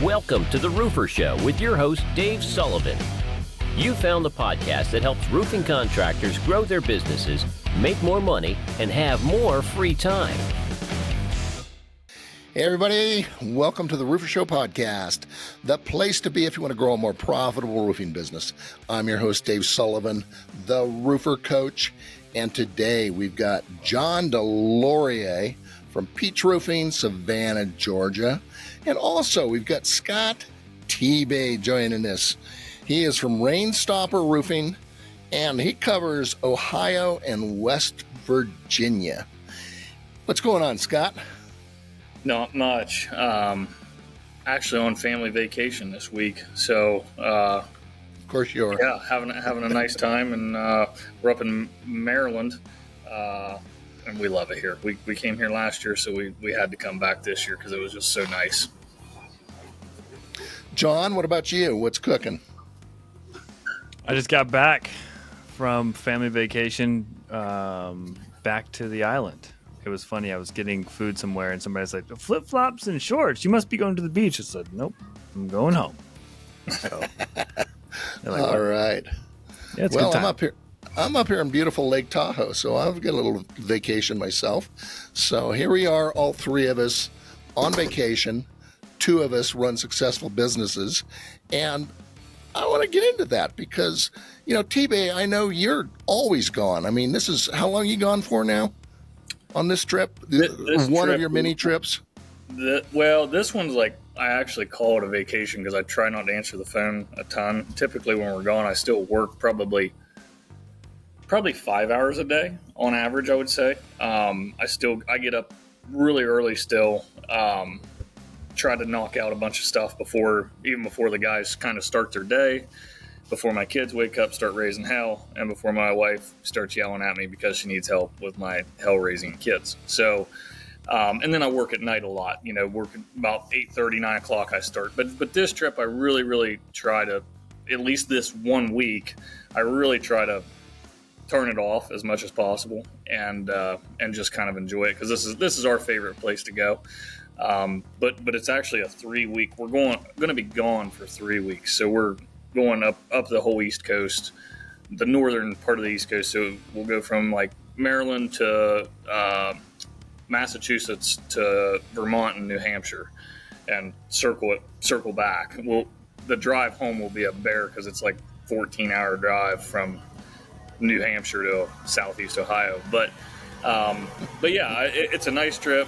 Welcome to The Roofer Show with your host, Dave Sullivan. You found the podcast that helps roofing contractors grow their businesses, make more money, and have more free time. Hey everybody, welcome to the Roofer Show podcast, the place to be if you want to grow a more profitable roofing business. I'm your host, Dave Sullivan, the Roofer Coach, and today we've got John DeLaurier from Peach Roofing, Savannah, Georgia, and also we've got Scott Tebay joining us. He is from Rainstopper Roofing, and he covers Ohio and West Virginia. What's going on, Scott? Not much. Actually on family vacation this week. So, of course you are. Yeah, having a nice time, and we're up in Maryland, and we love it here. We came here last year, so we had to come back this year because it was just so nice. John, what about you? What's cooking? I just got back from family vacation, back to the island. It was funny. I was getting food somewhere, and somebody's like, "Flip-flops and shorts. You must be going to the beach." I said, "Nope, I'm going home." So, like, all right. Yeah, it's well, a good time. I'm up here in beautiful Lake Tahoe, so I've got a little vacation myself. So here we are, all three of us on vacation. Two of us run successful businesses, and I want to get into that because, you know, Tebay, I know you're always gone. I mean, this is how long you gone for now on this trip? This one trip, of your many trips? Well, this one's like, I actually call it a vacation because I try not to answer the phone a ton. Typically when we're gone, I still work probably 5 hours a day on average, I would say. I get up really early still, try to knock out a bunch of stuff before the guys kind of start their day, before my kids wake up, start raising hell, and before my wife starts yelling at me because she needs help with my hell raising kids. So, and then I work at night a lot, work about 8:30, 9 o'clock I start. But this trip, I really, really try to, at least this 1 week, I really try to turn it off as much as possible and just kind of enjoy it, because this is our favorite place to go. But it's actually a 3-week. We're going to be gone for 3 weeks. So we're going up the whole East Coast, the northern part of the East Coast. So we'll go from like Maryland to Massachusetts to Vermont and New Hampshire, and circle back. The drive home will be a bear because it's like 14-hour drive from New Hampshire to Southeast Ohio. But yeah, it's a nice trip.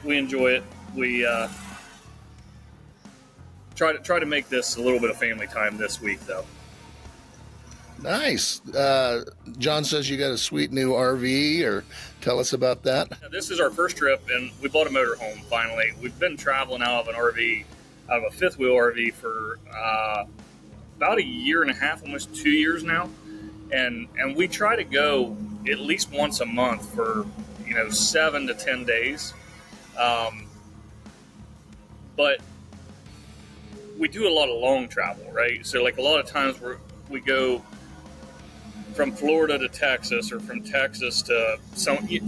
We enjoy it. We try to make this a little bit of family time this week, though. Nice. John says you got a sweet new RV, or tell us about that. This is our first trip, and we bought a motorhome finally. We've been traveling out of an RV, out of a fifth wheel RV for about a year and a half, almost 2 years now. And we try to go at least once a month for 7 to 10 days. But we do a lot of long travel, right? So like a lot of times we go from Florida to Texas, or from Texas to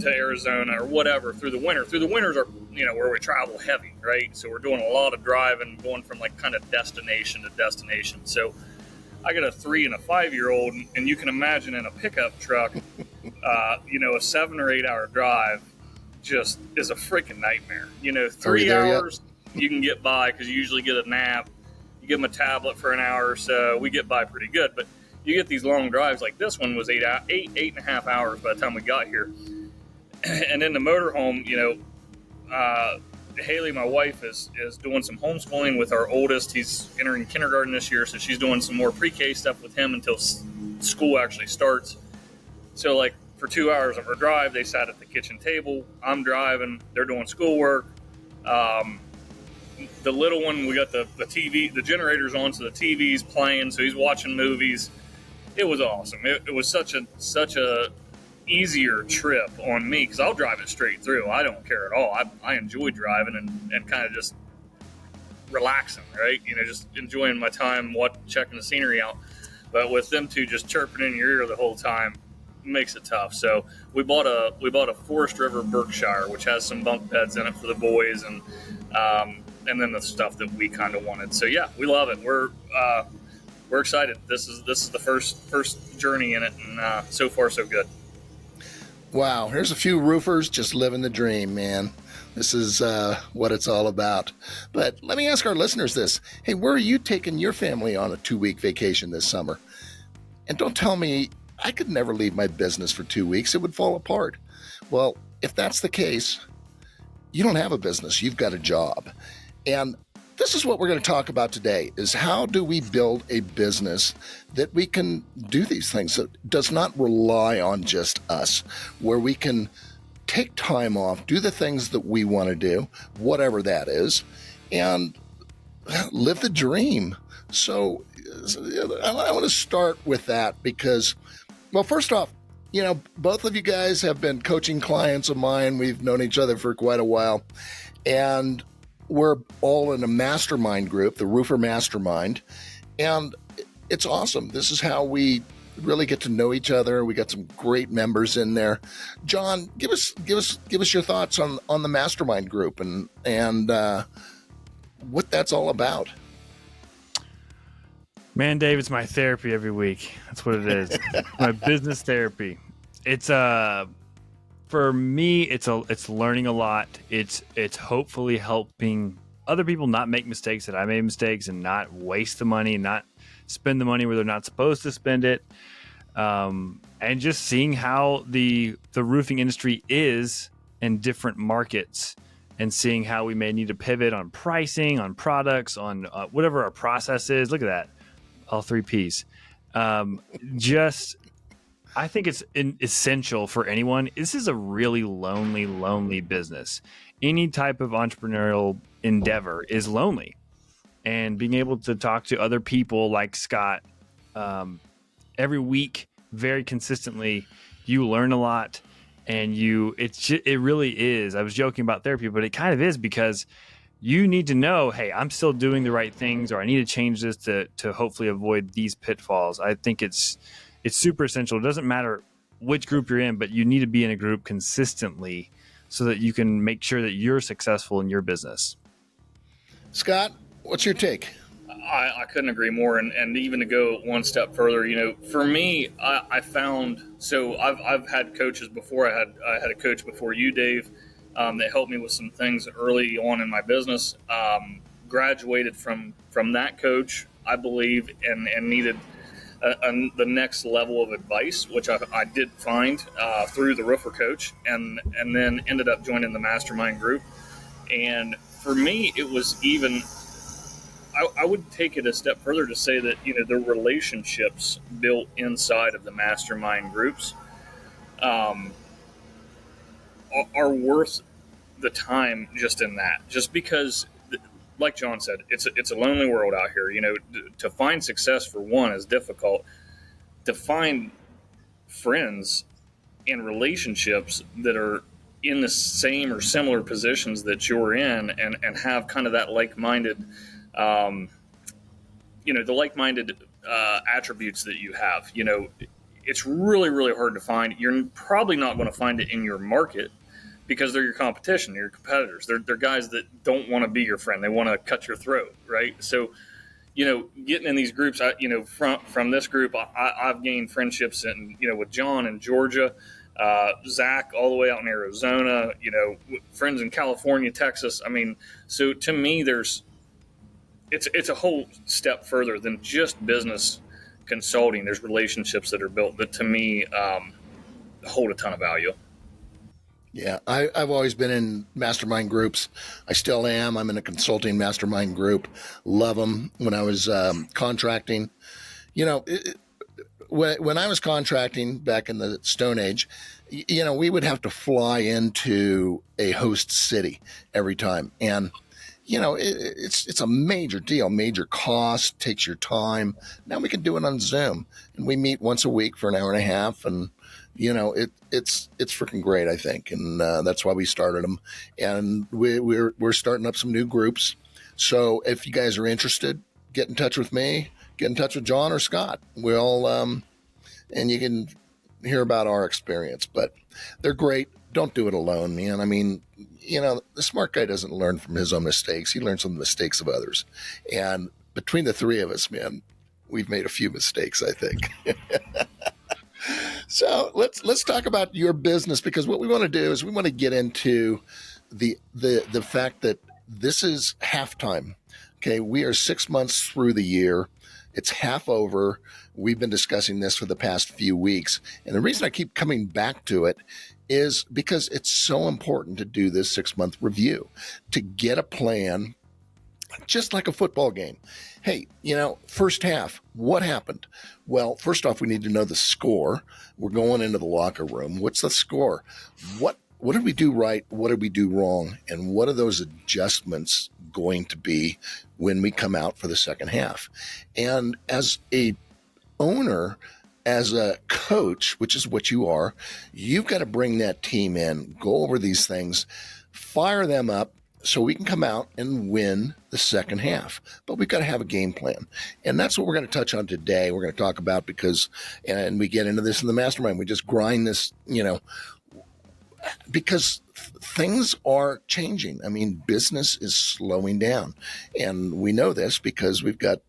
Arizona, or whatever, through the winter. Through the winters are, where we travel heavy, right? So we're doing a lot of driving, going from like kind of destination to destination. So I got a 3 and a 5-year-old, and you can imagine in a pickup truck, a 7 or 8 hour drive just is a freaking nightmare. 3 hours you can get by because you usually get a nap. You give them a tablet for an hour or so. We get by pretty good, but you get these long drives like this one was 8 and a half hours by the time we got here. And in the motorhome, Haley, my wife, is doing some homeschooling with our oldest. He's entering kindergarten this year, so she's doing some more pre-K stuff with him until school actually starts. So like for 2 hours of our drive, they sat at the kitchen table. I'm driving. They're doing schoolwork. The little one, we got the TV, the generator's on, so the TV's playing, so he's watching movies. It was awesome. It was such a easier trip on me because I'll drive it straight through. I don't care at all. I enjoy driving and kind of just relaxing, right? Just enjoying my time, checking the scenery out. But with them two just chirping in your ear the whole time, makes it tough. So we bought a Forest River Berkshire, which has some bunk beds in it for the boys, and then the stuff that we kind of wanted. So yeah, we love it. We're excited. This is the first journey in it, and so far so good. Wow, here's a few roofers just living the dream, man. This is what it's all about. But let me ask our listeners this. Hey, where are you taking your family on a 2-week vacation this summer? And don't tell me I could never leave my business for 2 weeks. It would fall apart. Well, if that's the case, you don't have a business. You've got a job. And this is what we're going to talk about today, is how do we build a business that we can do these things, that does not rely on just us, where we can take time off, do the things that we want to do, whatever that is, and live the dream. So I want to start with that because, well, first off, both of you guys have been coaching clients of mine. We've known each other for quite a while, and we're all in a mastermind group, the Roofer Mastermind, and it's awesome. This is how we really get to know each other. We got some great members in there. John, give us your thoughts on the mastermind group and what that's all about. Man, Dave, it's my therapy every week. That's what it is. My business therapy. It's for me, it's learning a lot. It's hopefully helping other people not make mistakes that I made mistakes and not waste the money, not spend the money where they're not supposed to spend it. And just seeing how the roofing industry is in different markets and seeing how we may need to pivot on pricing, on products, on whatever our process is. Look at that. All 3 Ps. I think it's essential for anyone. This is a really lonely business. Any type of entrepreneurial endeavor is lonely. And being able to talk to other people like Scott every week, very consistently, you learn a lot. And it really is. I was joking about therapy, but it kind of is, because you need to know, hey, I'm still doing the right things, or I need to change this to hopefully avoid these pitfalls. I think it's super essential. It doesn't matter which group you're in, but you need to be in a group consistently so that you can make sure that you're successful in your business. Scott, what's your take? I couldn't agree more. And even to go one step further, for me, I found, so I've had coaches before. I had a coach before you, Dave, that helped me with some things early on in my business. Graduated from that coach, I believe, and needed the next level of advice, which I did find through the Roofer Coach, and then ended up joining the mastermind group. And for me, it was even, I would take it a step further to say that, the relationships built inside of the mastermind groups are worth the time just in that. Just because, like John said, it's a lonely world out here. To find success, for one, is difficult. To find friends and relationships that are in the same or similar positions that you're in, and have kind of that like-minded, the like-minded attributes that you have. It's really, really hard to find. You're probably not going to find it in your market, because they're your competition, your competitors. They're guys that don't want to be your friend. They want to cut your throat, right? So, getting in these groups, from this group, I've gained friendships with John in Georgia, Zach all the way out in Arizona, friends in California, Texas. So to me, it's a whole step further than just business consulting. There's relationships that are built that, to me, hold a ton of value. Yeah, I've always been in mastermind groups. I still am. I'm in a consulting mastermind group. Love them. When I was contracting, when I was contracting back in the Stone Age, we would have to fly into a host city every time. And, it's a major deal, major cost, takes your time. Now we can do it on Zoom, and we meet once a week for an hour and a half, and it's freaking great, I think. And that's why we started them. And we're starting up some new groups. So if you guys are interested, get in touch with me, get in touch with John or Scott. We'll, and you can hear about our experience, but they're great. don't do it alone, man. I mean, the smart guy doesn't learn from his own mistakes. He learns from the mistakes of others. And between the three of us, man, we've made a few mistakes, I think. So let's talk about your business, because what we want to do is we want to get into the fact that this is halftime. Okay, we are 6 months through the year. It's half over. We've been discussing this for the past few weeks. And the reason I keep coming back to it is because it's so important to do this 6-month review, to get a plan, just like a football game. Hey, first half, what happened? Well, first off, we need to know the score. We're going into the locker room. What's the score? What did we do right? What did we do wrong? And what are those adjustments going to be when we come out for the second half? And as a owner, as a coach, which is what you are, you've got to bring that team in, go over these things, fire them up, so we can come out and win the second half. But we've got to have a game plan. And that's what we're going to touch on today. We're going to talk about and we get into this in the mastermind. We just grind this, because things are changing. I mean, business is slowing down. And we know this because we've got,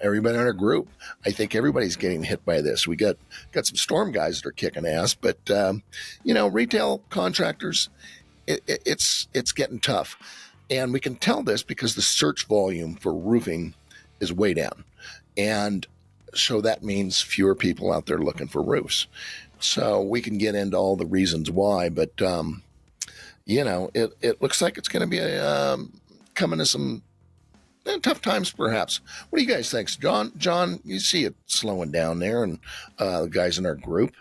everybody in our group. I think everybody's getting hit by this. We got some storm guys that are kicking ass, but, retail contractors, it's getting tough. And we can tell this because the search volume for roofing is way down. And so that means fewer people out there looking for roofs. So we can get into all the reasons why, but, it looks like it's going to be coming to some tough times, perhaps. What do you guys think? John, you see it slowing down there, and the guys in our group?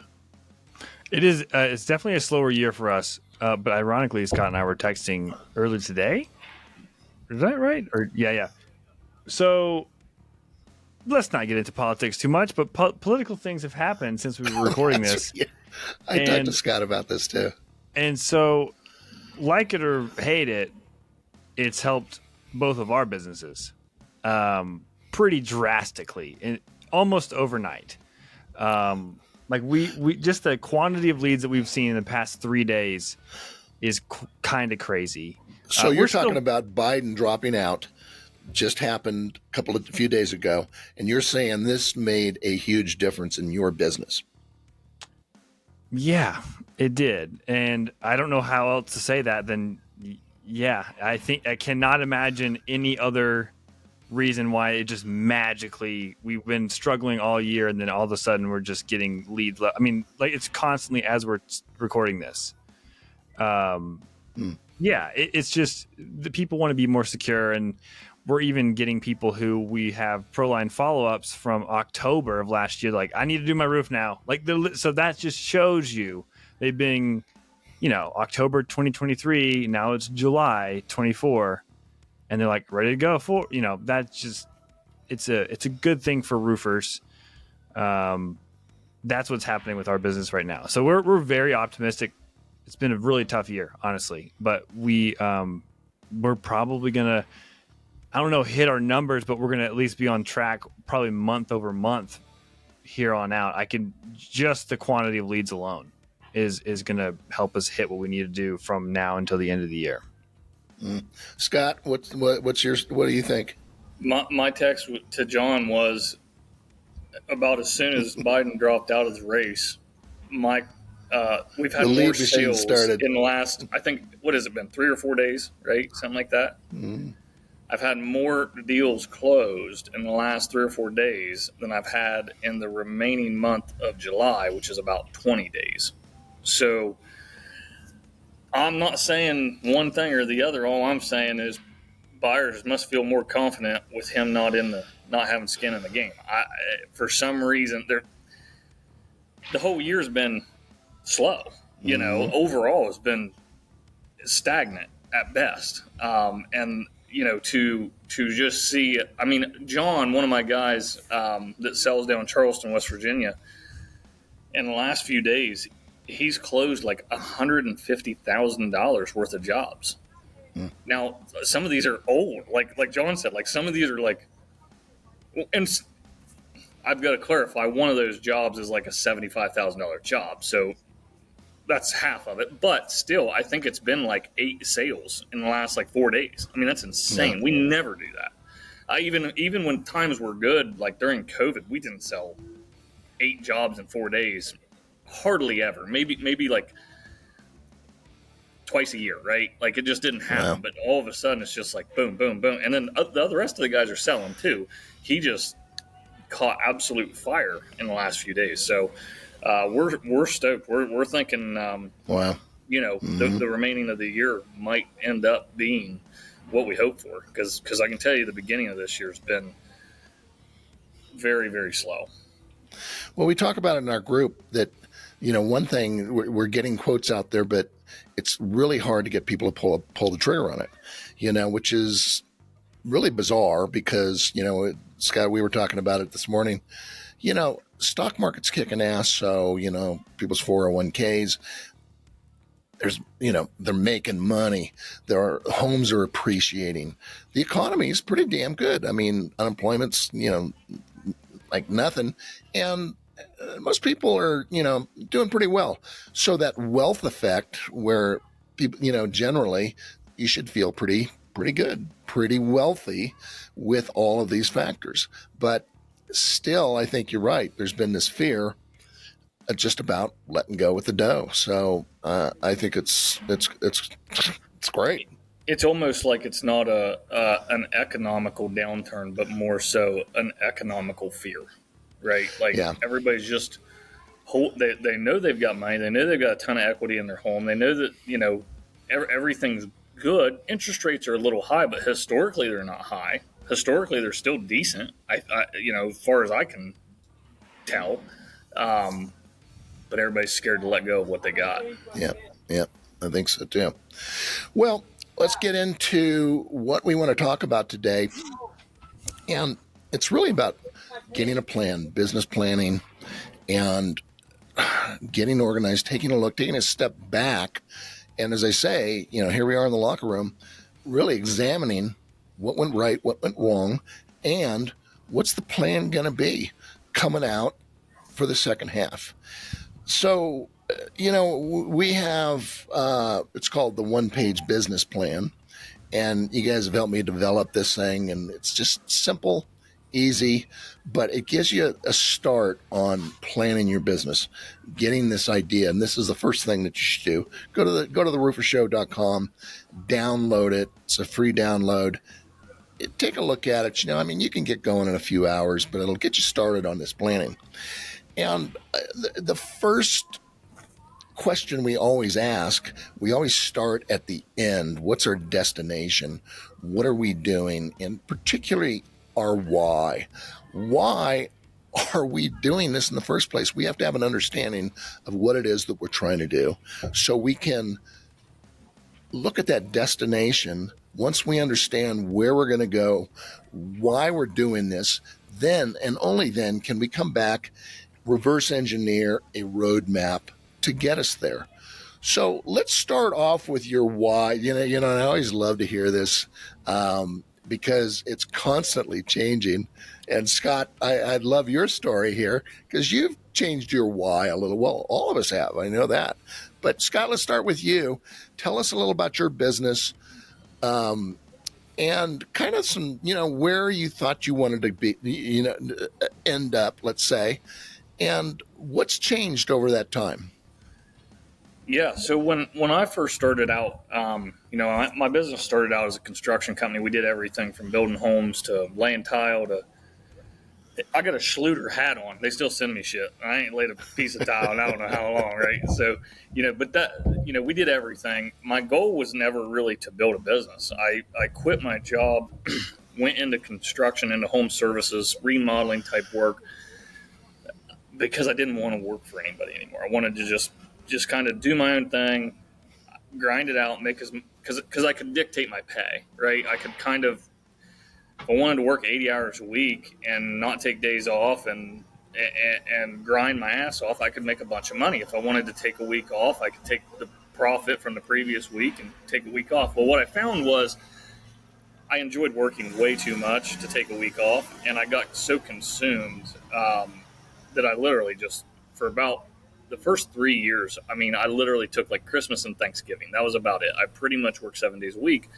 It is. It's definitely a slower year for us. But ironically, Scott and I were texting earlier today. Is that right? Or yeah. So let's not get into politics too much, but political things have happened since we were recording this. Yeah. I talked to Scott about this too. And so, like it or hate it, it's helped both of our businesses pretty drastically, and almost overnight. Like we just the quantity of leads that we've seen in the past 3 days is kind of crazy. So you're talking about Biden dropping out, just happened a few days ago, and you're saying this made a huge difference in your business. Yeah, it did. And I don't know how else to say that than, yeah, I cannot imagine any other reason why it just magically, we've been struggling all year and then all of a sudden we're just getting leads. I mean, like, it's constantly as we're recording this. Yeah, it's just the people want to be more secure, and we're even getting people who we have ProLine follow-ups from October of last year. Like, I need to do my roof now. Like, so that just shows you they've been, October 2023. Now it's July 24. And they're like ready to go for, that's just, it's a good thing for roofers. That's what's happening with our business right now. So we're very optimistic. It's been a really tough year, honestly, but we're probably going to, I don't know, hit our numbers, but we're going to at least be on track probably month over month here on out. Just the quantity of leads alone is going to help us hit what we need to do from now until the end of the year. Scott, what do you think? My text to John was about as soon as Biden dropped out of the race. We've had more sales started in the last, I think, what has it been, 3 or 4 days, right? Something like that. Mm-hmm. I've had more deals closed in the last 3 or 4 days than I've had in the remaining month of July, which is about 20 days. So I'm not saying one thing or the other. All I'm saying is buyers must feel more confident with him not having skin in the game. For some reason, the whole year's been slow. Overall has been stagnant at best. And to just see, I mean, John, one of my guys that sells down in Charleston, West Virginia, in the last few days, he's closed like $150,000 worth of jobs. Now, some of these are old, like John said, like some of these are like, and I've got to clarify, one of those jobs is like a $75,000 job. So that's half of it. But still, I think it's been like 8 sales in the last like 4 days. I mean, that's insane. We never do that. Even when times were good, like during COVID, we didn't sell 8 jobs in 4 days. Hardly ever. Maybe like twice a year, right? Like it just didn't happen. But all of a sudden, it's just like boom, boom, boom, and then the rest of the guys are selling too. He just caught absolute fire in the last few days. So we're stoked. We're thinking, Wow. The remaining of the year might end up being what we hope for. Because I can tell you the beginning of this year has been very, very slow. Well, we talk about it in our group that, one thing, we're getting quotes out there, but it's really hard to get people to pull the trigger on it, which is really bizarre because, Scott, we were talking about it this morning, stock market's kicking ass. So, people's 401ks, there's, they're making money. Their homes are appreciating. The economy is pretty damn good. I mean, unemployment's, like nothing. And most people are, doing pretty well. So that wealth effect where people, generally you should feel pretty good, pretty wealthy with all of these factors. But still, I think you're right. There's been this fear just about letting go with the dough. So I think it's great. It's almost like it's not an economical downturn, but more so an economical fear, right? Like everybody's just they know they've got money, they know they've got a ton of equity in their home, they know that everything's good. Interest rates are a little high, but historically they're not high. Historically they're still decent. I as far as I can tell, but everybody's scared to let go of what they got. Yeah, I think so too. Well, let's get into what we want to talk about today. And it's really about getting a plan, business planning, and getting organized, taking a look, taking a step back. And as I say, here we are in the locker room, really examining what went right, what went wrong, and what's the plan going to be coming out for the second half. So, we have, it's called the one-page business plan, and you guys have helped me develop this thing, and it's just simple, easy, but it gives you a start on planning your business, getting this idea, and this is the first thing that you should do. Go to theroofershow.com, download it. It's a free download. Take a look at it. You can get going in a few hours, but it'll get you started on this planning. And the first question we always ask, we always start at the end. What's our destination? What are we doing? And particularly our why. Why are we doing this in the first place? We have to have an understanding of what it is that we're trying to do so we can look at that destination. Once we understand where we're going to go, why we're doing this, then and only then can we come back, reverse engineer a roadmap to get us there. So let's start off with your why. I always love to hear this because it's constantly changing. And Scott, I'd love your story here because you've changed your why a little. Well, all of us have. I know that. But Scott, let's start with you. Tell us a little about your business and kind of some, where you thought you wanted to be, end up, let's say, and what's changed over that time. Yeah. So when I first started out, my business started out as a construction company. We did everything from building homes to laying tile to. I got a Schluter hat on. They still send me shit. I ain't laid a piece of tile in I don't know how long, right? So, but that, we did everything. My goal was never really to build a business. I quit my job, went into construction, into home services, remodeling type work because I didn't want to work for anybody anymore. I wanted to just kind of do my own thing, grind it out, because I could dictate my pay, right? I could kind of, if I wanted to work 80 hours a week and not take days off and grind my ass off, I could make a bunch of money. If I wanted to take a week off, I could take the profit from the previous week and take a week off. Well, what I found was I enjoyed working way too much to take a week off, and I got so consumed that I literally just, for about the first 3 years, I mean, I literally took like Christmas and Thanksgiving. That was about it. I pretty much worked 7 days a week.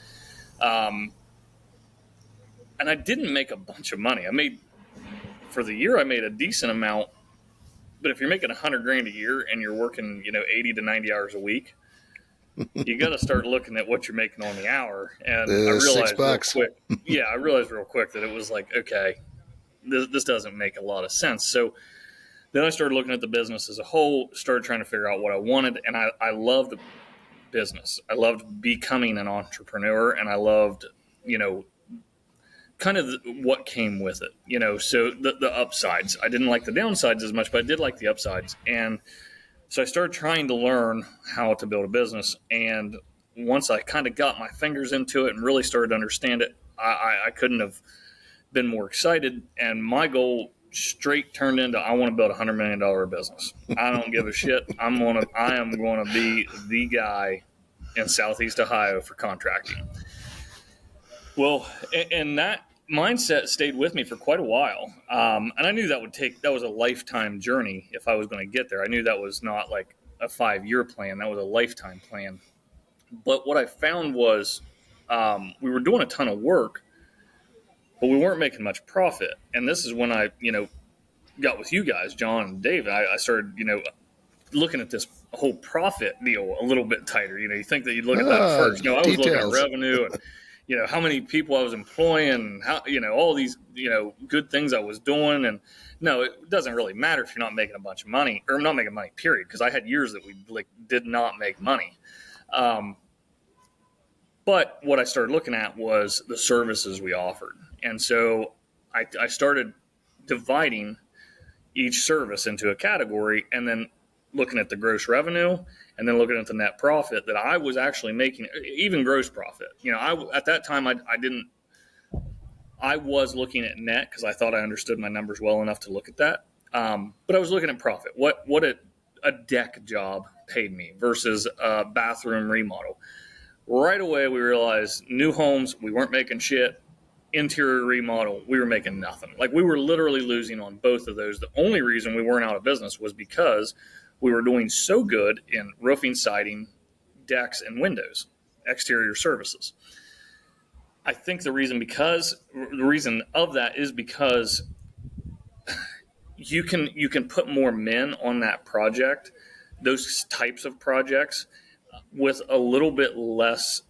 And I didn't make a bunch of money. For the year, I made a decent amount. But if you're making $100,000 a year and you're working, 80 to 90 hours a week, you got to start looking at what you're making on the hour. And I realized real quick that it was like, okay, this doesn't make a lot of sense. So then I started looking at the business as a whole, started trying to figure out what I wanted. And I loved business. I loved becoming an entrepreneur, and I loved, kind of what came with it, so the upsides. I didn't like the downsides as much, but I did like the upsides. And so I started trying to learn how to build a business. And once I kind of got my fingers into it and really started to understand it, I couldn't have been more excited. And my goal straight turned into, I want to build $100 million business. I don't give a shit. I am going to be the guy in Southeast Ohio for contracting. Well, and that mindset stayed with me for quite a while. And I knew that was a lifetime journey if I was going to get there. I knew that was not like a 5-year plan. That was a lifetime plan. But what I found was we were doing a ton of work, but we weren't making much profit. And this is when I, got with you guys, John and Dave. I started, looking at this whole profit deal a little bit tighter. You think that you'd look at that first. No, I was looking at revenue and, how many people I was employing, how, all these, good things I was doing. And no, it doesn't really matter if you're not making a bunch of money or not making money, period. Because I had years that we did not make money. But what I started looking at was the services we offered. And so I started dividing each service into a category and then looking at the gross revenue and then looking at the net profit that I was actually making, even gross profit. At that time, I was looking at net because I thought I understood my numbers well enough to look at that. But I was looking at profit. What a deck job paid me versus a bathroom remodel. Right away, we realized new homes, we weren't making shit. Interior remodel, we were making nothing. Like, we were literally losing on both of those. The only reason we weren't out of business was because we were doing so good in roofing, siding, decks, and windows, exterior services. I think the reason of that is because you can put more men on that project, those types of projects, with a little bit less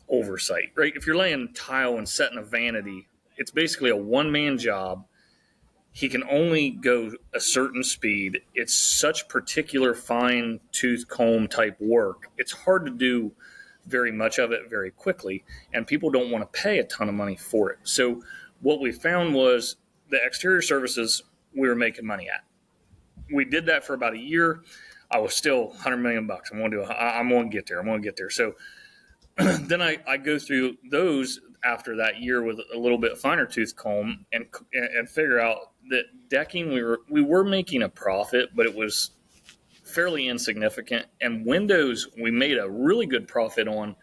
oversight, right? If you're laying tile and setting a vanity, it's basically a one-man job. He can only go a certain speed. It's such particular fine tooth comb type work. It's hard to do very much of it very quickly, and people don't want to pay a ton of money for it. So what we found was the exterior services we were making money at. We did that for about a year. I was still $100 million. I'm going to get there. So then I go through those after that year with a little bit finer tooth comb and figure out that decking, we were making a profit, but it was fairly insignificant. And windows, we made a really good profit on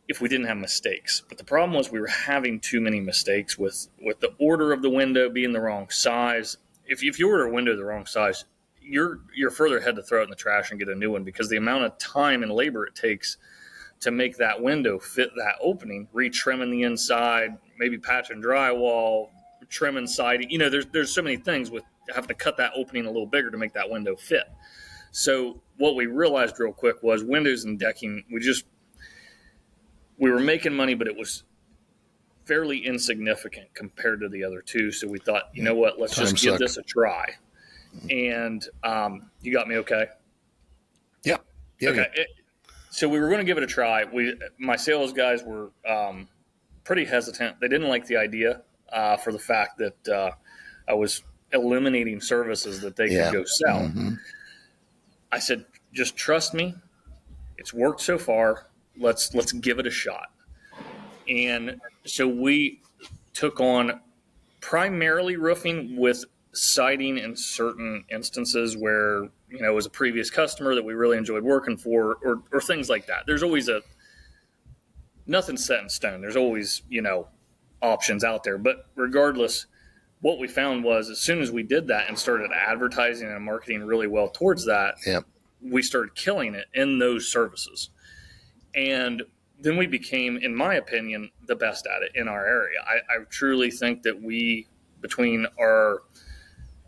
if we didn't have mistakes. But the problem was we were having too many mistakes with the order of the window being the wrong size. If you order a window the wrong size, you're further ahead to throw it in the trash and get a new one, because the amount of time and labor it takes to make that window fit that opening, retrimming the inside, maybe patching drywall, trimming siding. There's so many things with having to cut that opening a little bigger to make that window fit. So what we realized real quick was windows and decking, we were making money, but it was fairly insignificant compared to the other two. So we thought, you know what, let's just give this a try. And you got me okay? Yeah. Okay. So we were going to give it a try. My sales guys were pretty hesitant. They didn't like the idea for the fact that I was eliminating services that they could go sell. Mm-hmm. I said, just trust me. It's worked so far. Let's give it a shot. And so we took on primarily roofing with siding in certain instances where, it was a previous customer that we really enjoyed working for, or things like that. There's always nothing set in stone. There's always, options out there. But regardless, what we found was as soon as we did that and started advertising and marketing really well towards that, Yep. we started killing it in those services. And then we became, in my opinion, the best at it in our area. I truly think that we, between our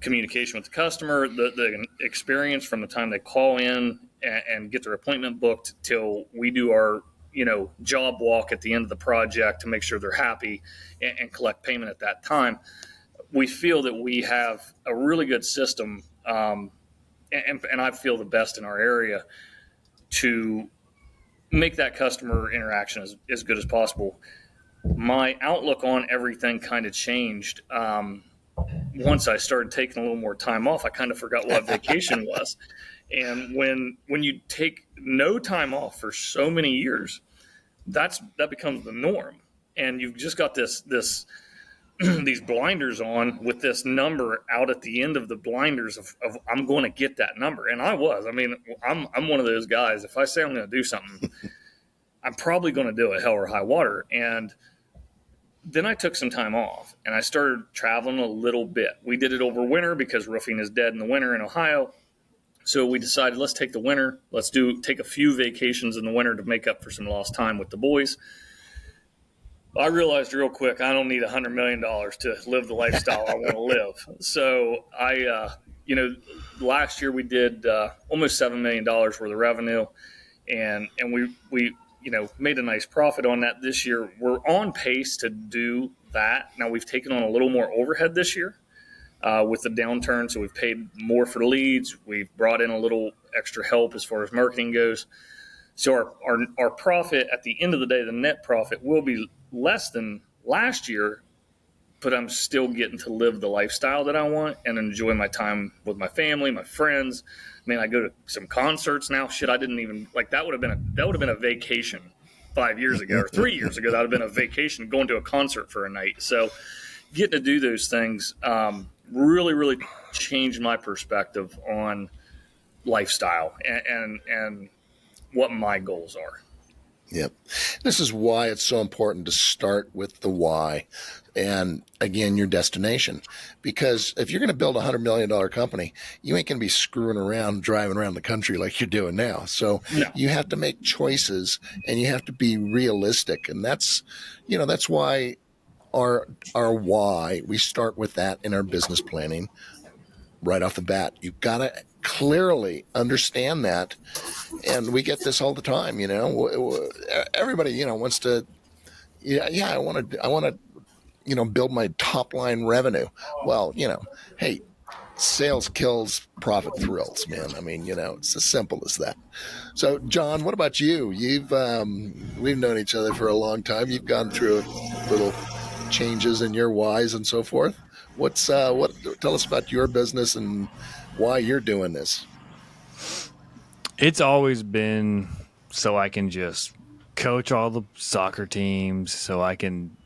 communication with the customer, the experience from the time they call in and get their appointment booked till we do our job walk at the end of the project to make sure they're happy and collect payment at that time, we feel that we have a really good system, and I feel the best in our area to make that customer interaction as good as possible. My outlook on everything kind of changed once I started taking a little more time off. I kind of forgot what vacation was. And when you take no time off for so many years, that becomes the norm. And you've just got this these blinders on with this number out at the end of the blinders of I'm going to get that number. And I'm one of those guys. If I say I'm going to do something, I'm probably going to do it, hell or high water. And then I took some time off and I started traveling a little bit. We did it over winter because roofing is dead in the winter in Ohio. So we decided, let's take the winter. Let's take a few vacations in the winter to make up for some lost time with the boys. I realized real quick, I don't need $100 million to live the lifestyle I want to live. So last year we did almost $7 million worth of revenue, and we made a nice profit on that this year. We're on pace to do that. Now we've taken on a little more overhead this year with the downturn, so we've paid more for leads. We've brought in a little extra help as far as marketing goes. So our profit at the end of the day, the net profit will be less than last year, but I'm still getting to live the lifestyle that I want and enjoy my time with my family, my friends. I go to some concerts now. Shit, I didn't even that would have been a vacation 5 years ago or 3 years ago. That would have been a vacation going to a concert for a night. So getting to do those things really, really changed my perspective on lifestyle and what my goals are. Yep. This is why it's so important to start with the why and, again, your destination. Because if you're going to build a $100 million company, you ain't going to be screwing around, driving around the country like you're doing now. So You have to make choices and you have to be realistic. And that's why our why, we start with that in our business planning right off the bat. You've got to clearly understand that. And we get this all the time, everybody, wants to, I want to, build my top line revenue. Well, hey, sales kills, profit thrills, man. It's as simple as that. So John, what about you? We've known each other for a long time. You've gone through little changes in your whys and so forth. Tell us about your business and why you're doing this. It's always been so I can just coach all the soccer teams, so I can,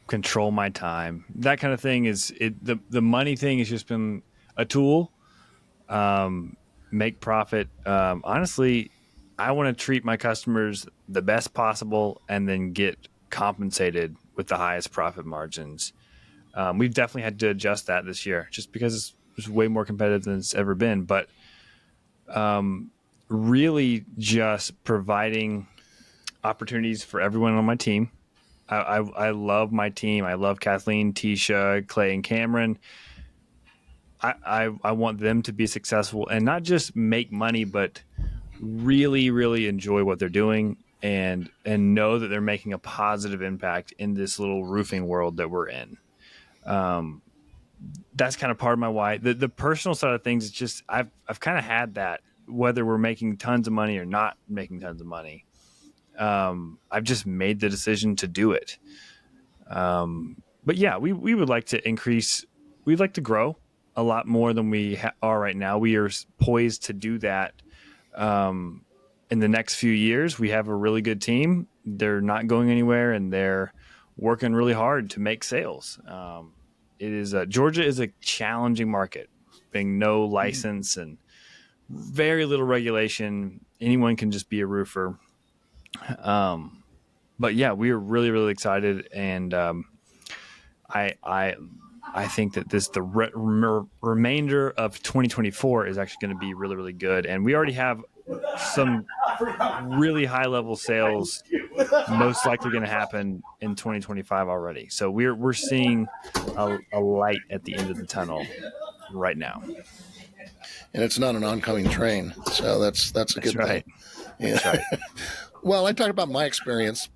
control my time. That kind of thing the money thing has just been a tool, make profit. Honestly, I want to treat my customers the best possible and then get compensated with the highest profit margins. We've definitely had to adjust that this year just because it's way more competitive than it's ever been. But really just providing opportunities for everyone on my team. I love my team. I love Kathleen, Tisha, Clay, and Cameron. I want them to be successful and not just make money, but really, really enjoy what they're doing and know that they're making a positive impact in this little roofing world that we're in. That's kind of part of my why. The personal side of things is just I've kind of had that, whether we're making tons of money or not making tons of money. I've just made the decision to do it. But yeah, we would like to increase. We'd like to grow a lot more than we are right now. We are poised to do that in the next few years. We have a really good team. They're not going anywhere, and they're working really hard to make sales. Georgia is a challenging market, being no license and very little regulation. Anyone can just be a roofer. But yeah, we are really, really excited. And I I think that the remainder of 2024 is actually going to be really, really good. And we already have some really high level sales most likely going to happen in 2025 already. So we're seeing a light at the end of the tunnel right now. And it's not an oncoming train. So that's a good right. thing. Yeah. That's right. Well, I talked about my experience,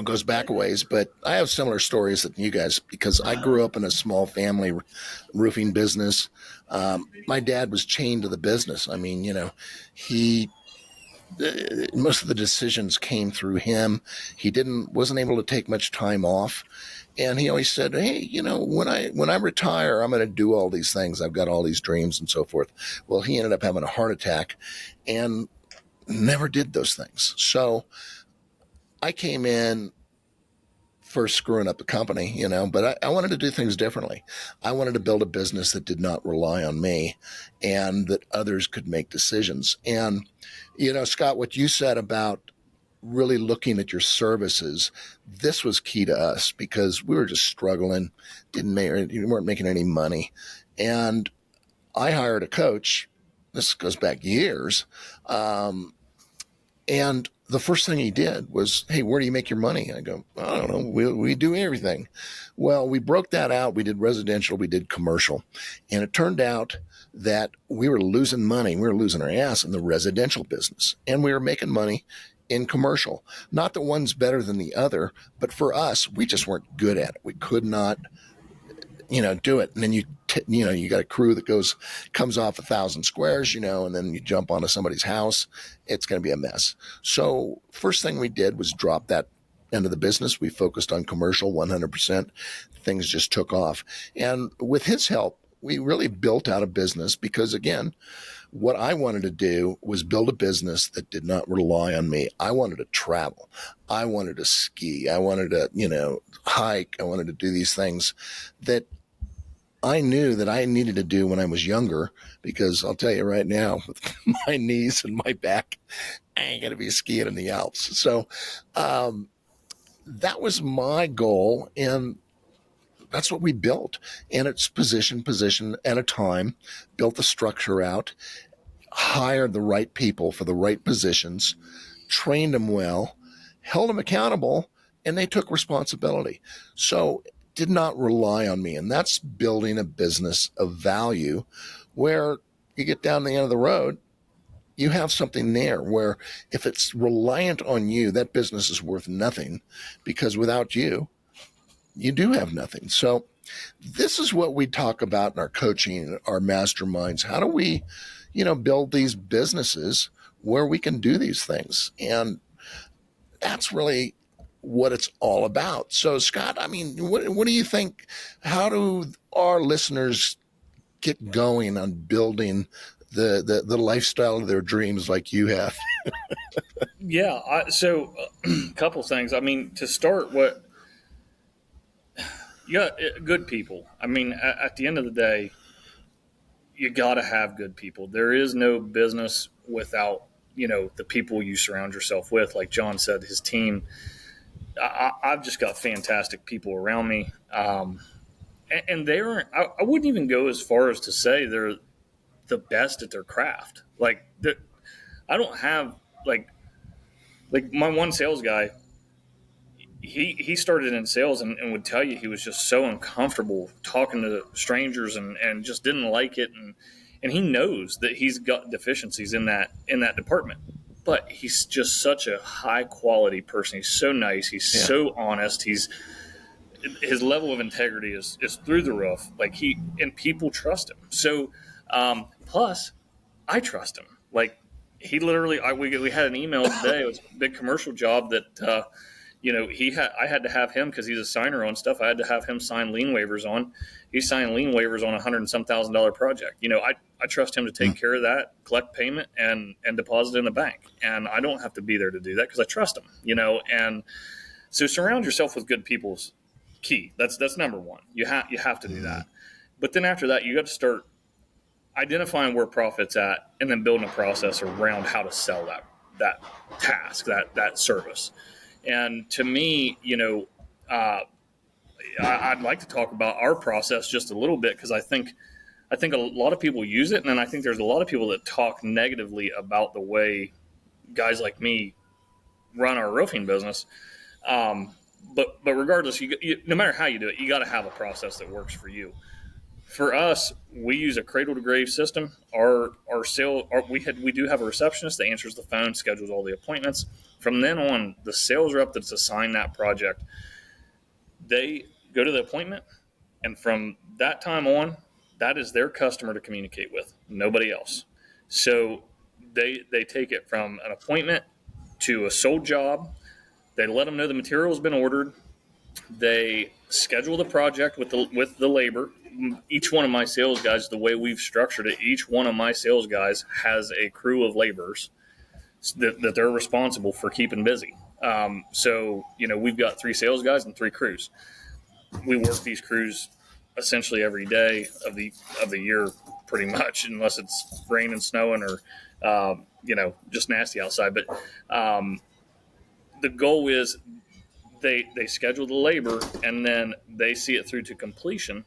goes back a ways, but I have similar stories that you guys, because I grew up in a small family roofing business. My dad was chained to the business. I mean, most of the decisions came through him. He wasn't able to take much time off. And he always said, hey, when I retire, I'm going to do all these things. I've got all these dreams and so forth. Well, he ended up having a heart attack and never did those things. So I came in first screwing up the company, but I wanted to do things differently. I wanted to build a business that did not rely on me and that others could make decisions. And, Scott, what you said about really looking at your services, this was key to us because we were just struggling, you weren't making any money. And I hired a coach. This goes back years. And the first thing he did was, hey, where do you make your money? I go, I don't know. We do everything. Well, we broke that out. We did residential. We did commercial. And it turned out that we were losing money. We were losing our ass in the residential business. And we were making money in commercial. Not that one's better than the other, but for us, we just weren't good at it. We could not, do it. And then you got a crew that comes off 1,000 squares, and then you jump onto somebody's house. It's going to be a mess. So first thing we did was drop that end of the business. We focused on commercial 100%. Things just took off. And with his help, we really built out a business because, again, what I wanted to do was build a business that did not rely on me. I wanted to travel. I wanted to ski. I wanted to, hike. I wanted to do these things that I knew that I needed to do when I was younger, because I'll tell you right now, with my knees and my back, I ain't going to be skiing in the Alps. So that was my goal, and that's what we built. And it's position at a time, built the structure out, hired the right people for the right positions, trained them well, held them accountable, and they took responsibility. So did not rely on me. And that's building a business of value where you get down the end of the road, you have something there where if it's reliant on you, that business is worth nothing, because without you, you do have nothing. So this is what we talk about in our coaching, our masterminds. How do we, build these businesses where we can do these things? And that's really what it's all about. So, Scott, I mean, what do you think? How do our listeners get going on building the lifestyle of their dreams like you have? Yeah. So a couple things. I mean, to start, good people. I mean, at the end of the day, you got to have good people. There is no business without, the people you surround yourself with. Like John said, his team, I've just got fantastic people around me. And they aren't, I wouldn't even go as far as to say they're the best at their craft. Like, I don't have like my one sales guy, he started in sales and would tell you he was just so uncomfortable talking to strangers and just didn't like it. And he knows that he's got deficiencies in that department, but he's just such a high quality person. He's so nice. He's so honest. His level of integrity is through the roof. Like and people trust him. So, plus I trust him. Like he literally, we had an email today. It was a big commercial job that, I had to have him because he's a signer on stuff. I had to have him sign lien waivers on. He signed lien waivers on $100 and some $1,000 project. I trust him to take care of that, collect payment, and deposit in the bank. And I don't have to be there to do that because I trust him. And so surround yourself with good people is key. That's number one. You have to do that. But then after that, you got to start identifying where profit's at, and then building a process around how to sell that task, that service. And to me, I'd like to talk about our process just a little bit, because I think a lot of people use it, and then I think there's a lot of people that talk negatively about the way guys like me run our roofing business. But regardless, no matter how you do it, you got to have a process that works for you. For us, we use a cradle to grave system. We do have a receptionist that answers the phone, schedules all the appointments. From then on, the sales rep that's assigned that project, they go to the appointment, and from that time on, that is their customer to communicate with, nobody else. So they take it from an appointment to a sold job. They let them know the material has been ordered. They schedule the project with the labor. Each one of my sales guys, the way we've structured it, each one of my sales guys has a crew of laborers that they're responsible for keeping busy. So, we've got 3 sales guys and 3 crews. We work these crews essentially every day of the year, pretty much, unless it's rain and snowing or, just nasty outside. But the goal is they schedule the labor, and then they see it through to completion.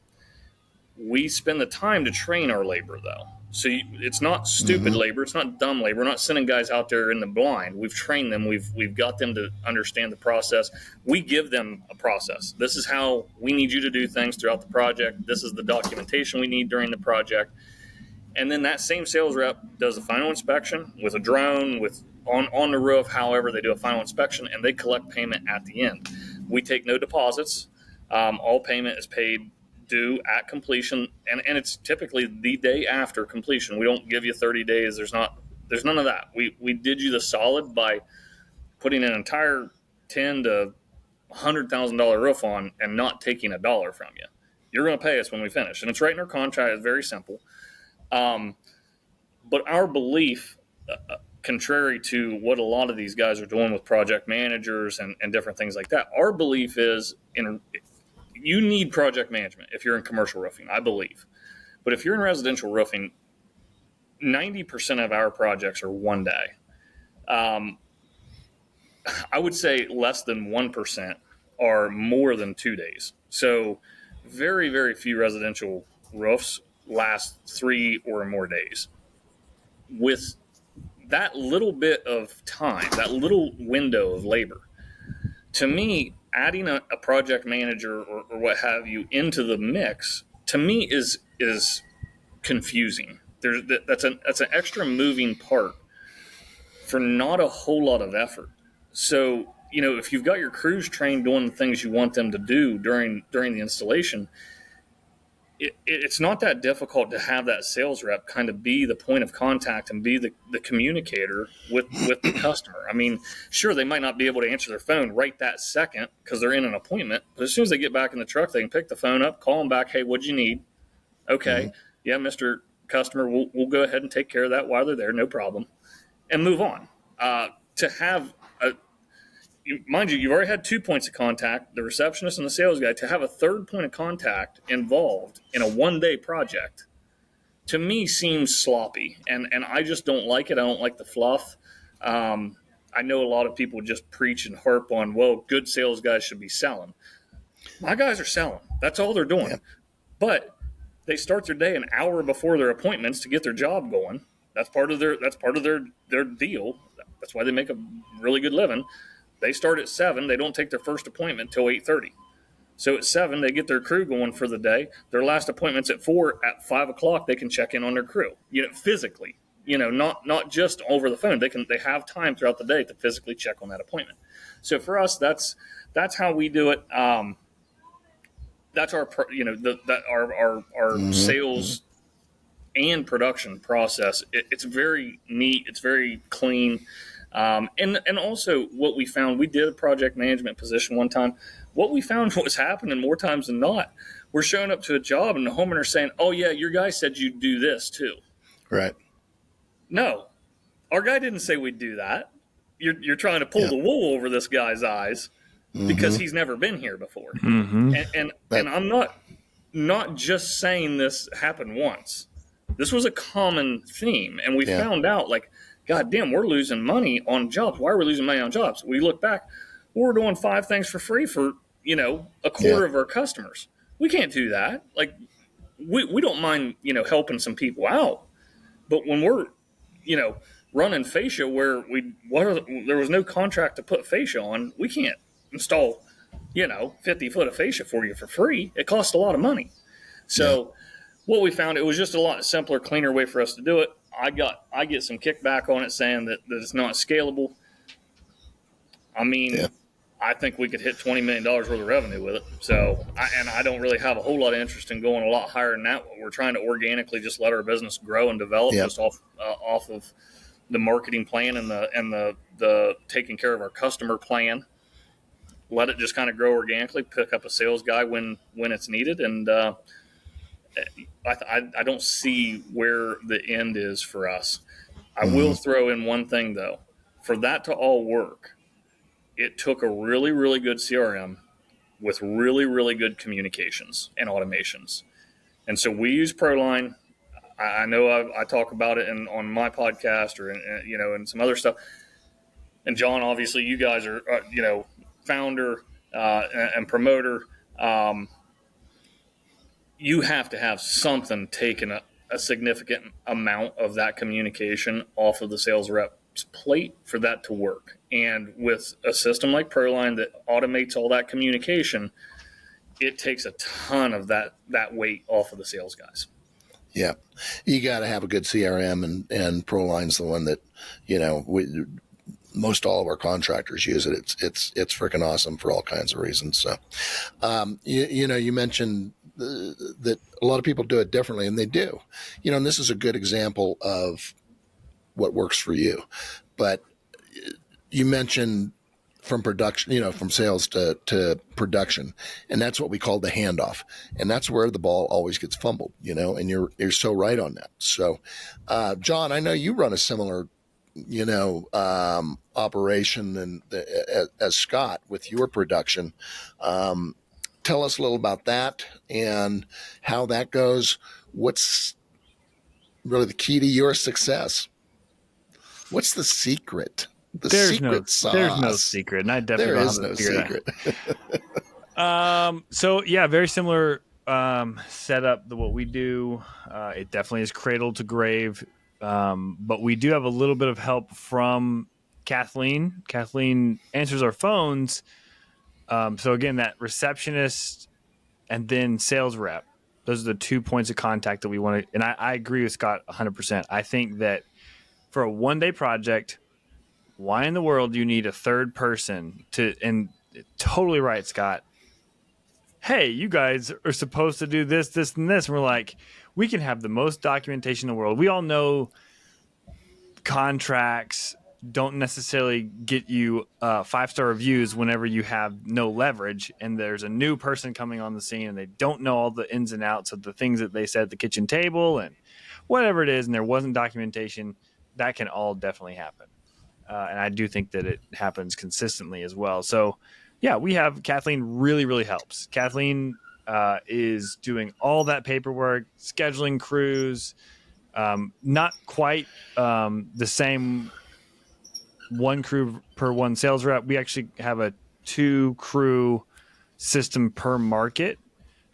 We spend the time to train our labor, though. So it's not stupid labor. It's not dumb labor. We're not sending guys out there in the blind. We've trained them. We've got them to understand the process. We give them a process. This is how we need you to do things throughout the project. This is the documentation we need during the project. And then that same sales rep does a final inspection with a drone, on the roof, however they do a final inspection, and they collect payment at the end. We take no deposits. All payment is paid due at completion, and it's typically the day after completion. We don't give you 30 days. There's none of that. We did you the solid by putting an entire $10,000 to $100,000 roof on and not taking a dollar from you. You're going to pay us when we finish, and it's right in our contract. It's very simple. But our belief, contrary to what a lot of these guys are doing with project managers and different things like that, our belief is you need project management if you're in commercial roofing, I believe. But if you're in residential roofing, 90% of our projects are one day. I would say less than 1% are more than 2 days. So very, very few residential roofs last 3 or more days. With that little bit of time, that little window of labor, to me, adding a project manager or what have you into the mix, to me, is confusing. That's an extra moving part for not a whole lot of effort. So, if you've got your crews trained doing the things you want them to do during the installation, it's not that difficult to have that sales rep kind of be the point of contact and be the communicator with the customer. I mean, sure, they might not be able to answer their phone right that second because they're in an appointment, but as soon as they get back in the truck, they can pick the phone up, call them back. Hey, what'd you need? Okay. Yeah, Mr. Customer, we'll go ahead and take care of that while they're there. No problem. And move on. To have mind you, you've already had 2 points of contact, the receptionist and the sales guy. To have a third point of contact involved in a one-day project, to me, seems sloppy. And I just don't like it. I don't like the fluff. I know a lot of people just preach and harp on, well, good sales guys should be selling. My guys are selling. That's all they're doing. Yeah. But they start their day an hour before their appointments to get their job going. That's part of their deal. That's why they make a really good living. They start at 7. They don't take their first appointment till 8:30. So at 7, they get their crew going for the day. Their last appointment's at 4. At 5 o'clock, they can check in on their crew. Physically. Not just over the phone. They have time throughout the day to physically check on that appointment. So for us, that's how we do it. That's our sales and production process. It's very neat. It's very clean. And also what we found, we did a project management position one time. What we found was happening more times than not. We're showing up to a job and the homeowner's saying, oh yeah, your guy said you'd do this too. Right. No, our guy didn't say we'd do that. You're trying to pull the wool over this guy's eyes because he's never been here before. And I'm not just saying this happened once. This was a common theme. And we found out, like, God damn, we're losing money on jobs. Why are we losing money on jobs? We look back, we're doing 5 things for free for a quarter of our customers. We can't do that. Like, we don't mind, helping some people out. But when we're, running fascia where there was no contract to put fascia on, we can't install, 50 foot of fascia for you for free. It costs a lot of money. So what we found, it was just a lot simpler, cleaner way for us to do it. I get some kickback on it saying that it's not scalable. I mean, I think we could hit $20 million worth of revenue with it. So, I don't really have a whole lot of interest in going a lot higher than that. We're trying to organically just let our business grow and develop just off of the marketing plan and the taking care of our customer plan. Let it just kind of grow organically. Pick up a sales guy when it's needed, and I don't see where the end is for us. I will throw in one thing though. For that to all work, it took a really, really good CRM with really, really good communications and automations. And so we use ProLine. I know I talk about it on my podcast or, and some other stuff. And John, obviously you guys are, founder and promoter. You have to have something taking a significant amount of that communication off of the sales rep's plate for that to work. And with a system like ProLine that automates all that communication, it takes a ton of that weight off of the sales guys. Yeah. You got to have a good CRM, and ProLine's the one that, most all of our contractors use it. It's freaking awesome for all kinds of reasons. So, you mentioned that a lot of people do it differently, and they do, and this is a good example of what works for you. But you mentioned from production, from sales to production, and that's what we call the handoff. And that's where the ball always gets fumbled, and you're so right on that. So, John, I know you run a similar, operation and as Scott with your production. Tell us a little about that and how that goes. What's really the key to your success? What's the secret? There's no secret, and I definitely there is no secret. So yeah, very similar setup to what we do. It definitely is cradle to grave, but we do have a little bit of help from Kathleen. Kathleen answers our phones. So again, that receptionist and then sales rep, those are the 2 points of contact that we want to. And I agree with Scott 100%. I think that for a one-day project, why in the world do you need a third person to? And totally right, Scott. Hey, you guys are supposed to do this, this, and this. And we're like, we can have the most documentation in the world. We all know contracts don't necessarily get you 5-star reviews whenever you have no leverage and there's a new person coming on the scene and they don't know all the ins and outs of the things that they said at the kitchen table and whatever it is, and there wasn't documentation. That can all definitely happen. And I do think that it happens consistently as well. So, yeah, we have Kathleen really, really helps. Kathleen is doing all that paperwork, scheduling crews, not quite the same one crew per one sales rep. We actually have a 2-crew system per market.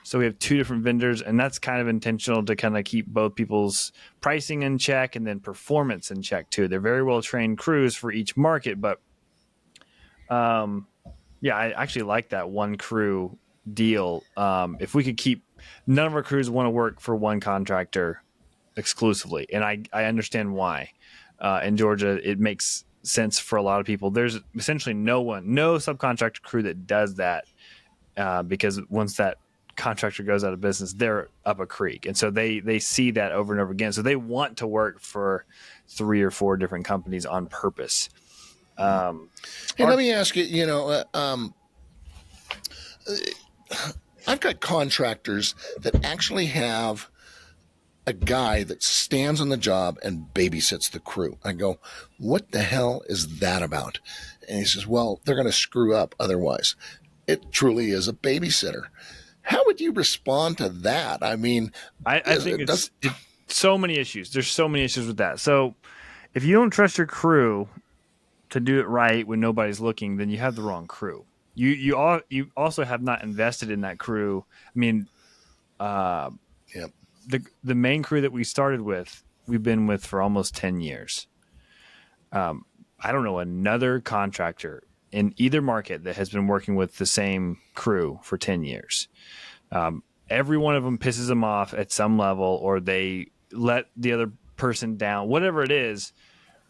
So we have 2 different vendors, and that's kind of intentional to kind of keep both people's pricing in check and then performance in check too. They're very well trained crews for each market, but yeah, I actually like that 1 crew deal. If we could keep, none of our crews want to work for one contractor exclusively, and I understand why. In Georgia, it makes sense for a lot of people. There's essentially no subcontractor crew that does that because once that contractor goes out of business, they're up a creek. And so they see that over and over again. So they want to work for 3 or 4 different companies on purpose. Hey, let me ask you, I've got contractors that actually have a guy that stands on the job and babysits the crew. I go, what the hell is that about? And he says, well, they're going to screw up otherwise. It truly is a babysitter. How would you respond to that? I mean, I think it's so many issues. There's so many issues with that. So if you don't trust your crew to do it right when nobody's looking, then you have the wrong crew. You also have not invested in that crew. I mean, Yep. the main crew that we started with, we've been with for almost 10 years. I don't know another contractor in either market that has been working with the same crew for 10 years. Every one of them pisses them off at some level, or they let the other person down, whatever it is.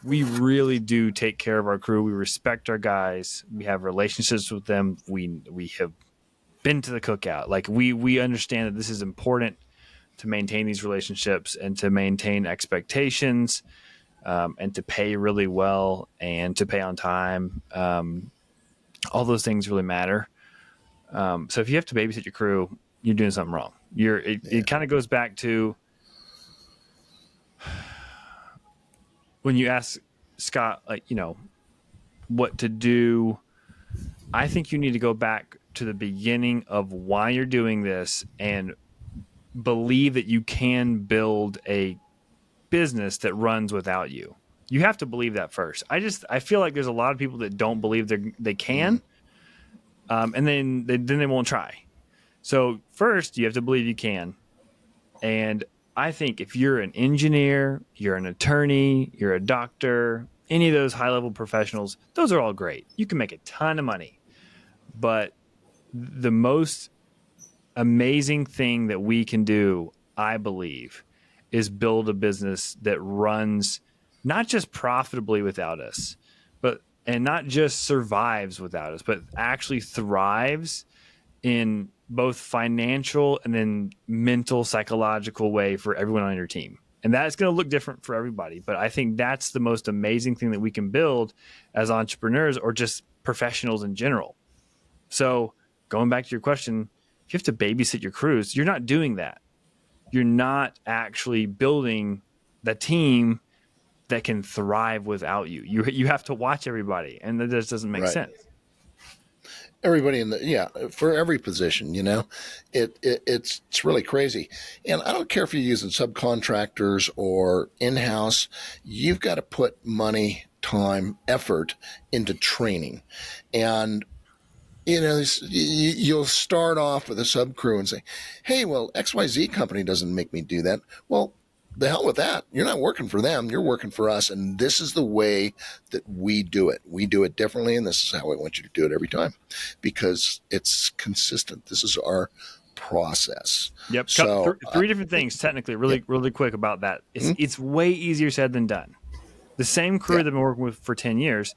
We really do take care of our crew. We respect our guys. We have relationships with them. We have been to the cookout. Like we understand that this is important to maintain these relationships and to maintain expectations, and to pay really well and to pay on time. All those things really matter. So if you have to babysit your crew, you're doing something wrong. It kind of goes back to when you ask Scott, like, what to do. I think you need to go back to the beginning of why you're doing this and believe that you can build a business that runs without you. You have to believe that first. I feel like there's a lot of people that don't believe they can, and then they won't try. So first, you have to believe you can. And I think if you're an engineer, you're an attorney, you're a doctor, any of those high-level professionals, those are all great. You can make a ton of money. But the most amazing thing that we can do, I believe, is build a business that runs not just profitably without us, and not just survives without us, but actually thrives in both financial and then mental, psychological way for everyone on your team. And that's going to look different for everybody. But I think that's the most amazing thing that we can build as entrepreneurs or just professionals in general. So going back to your question, if you have to babysit your crews, you're not doing that. You're not actually building the team that can thrive without you. You have to watch everybody, and that just doesn't make sense. Everybody for every position, it's really crazy. And I don't care if you're using subcontractors or in-house, you've got to put money, time, effort into training. And you'll start off with a sub crew and say, hey, well, XYZ company doesn't make me do that. Well, the hell with that. You're not working for them. You're working for us. And this is the way that we do it. We do it differently. And this is how I want you to do it every time because it's consistent. This is our process. Yep. So, three different things technically really quick about that. It's way easier said than done. The same crew that I've been working with for 10 years,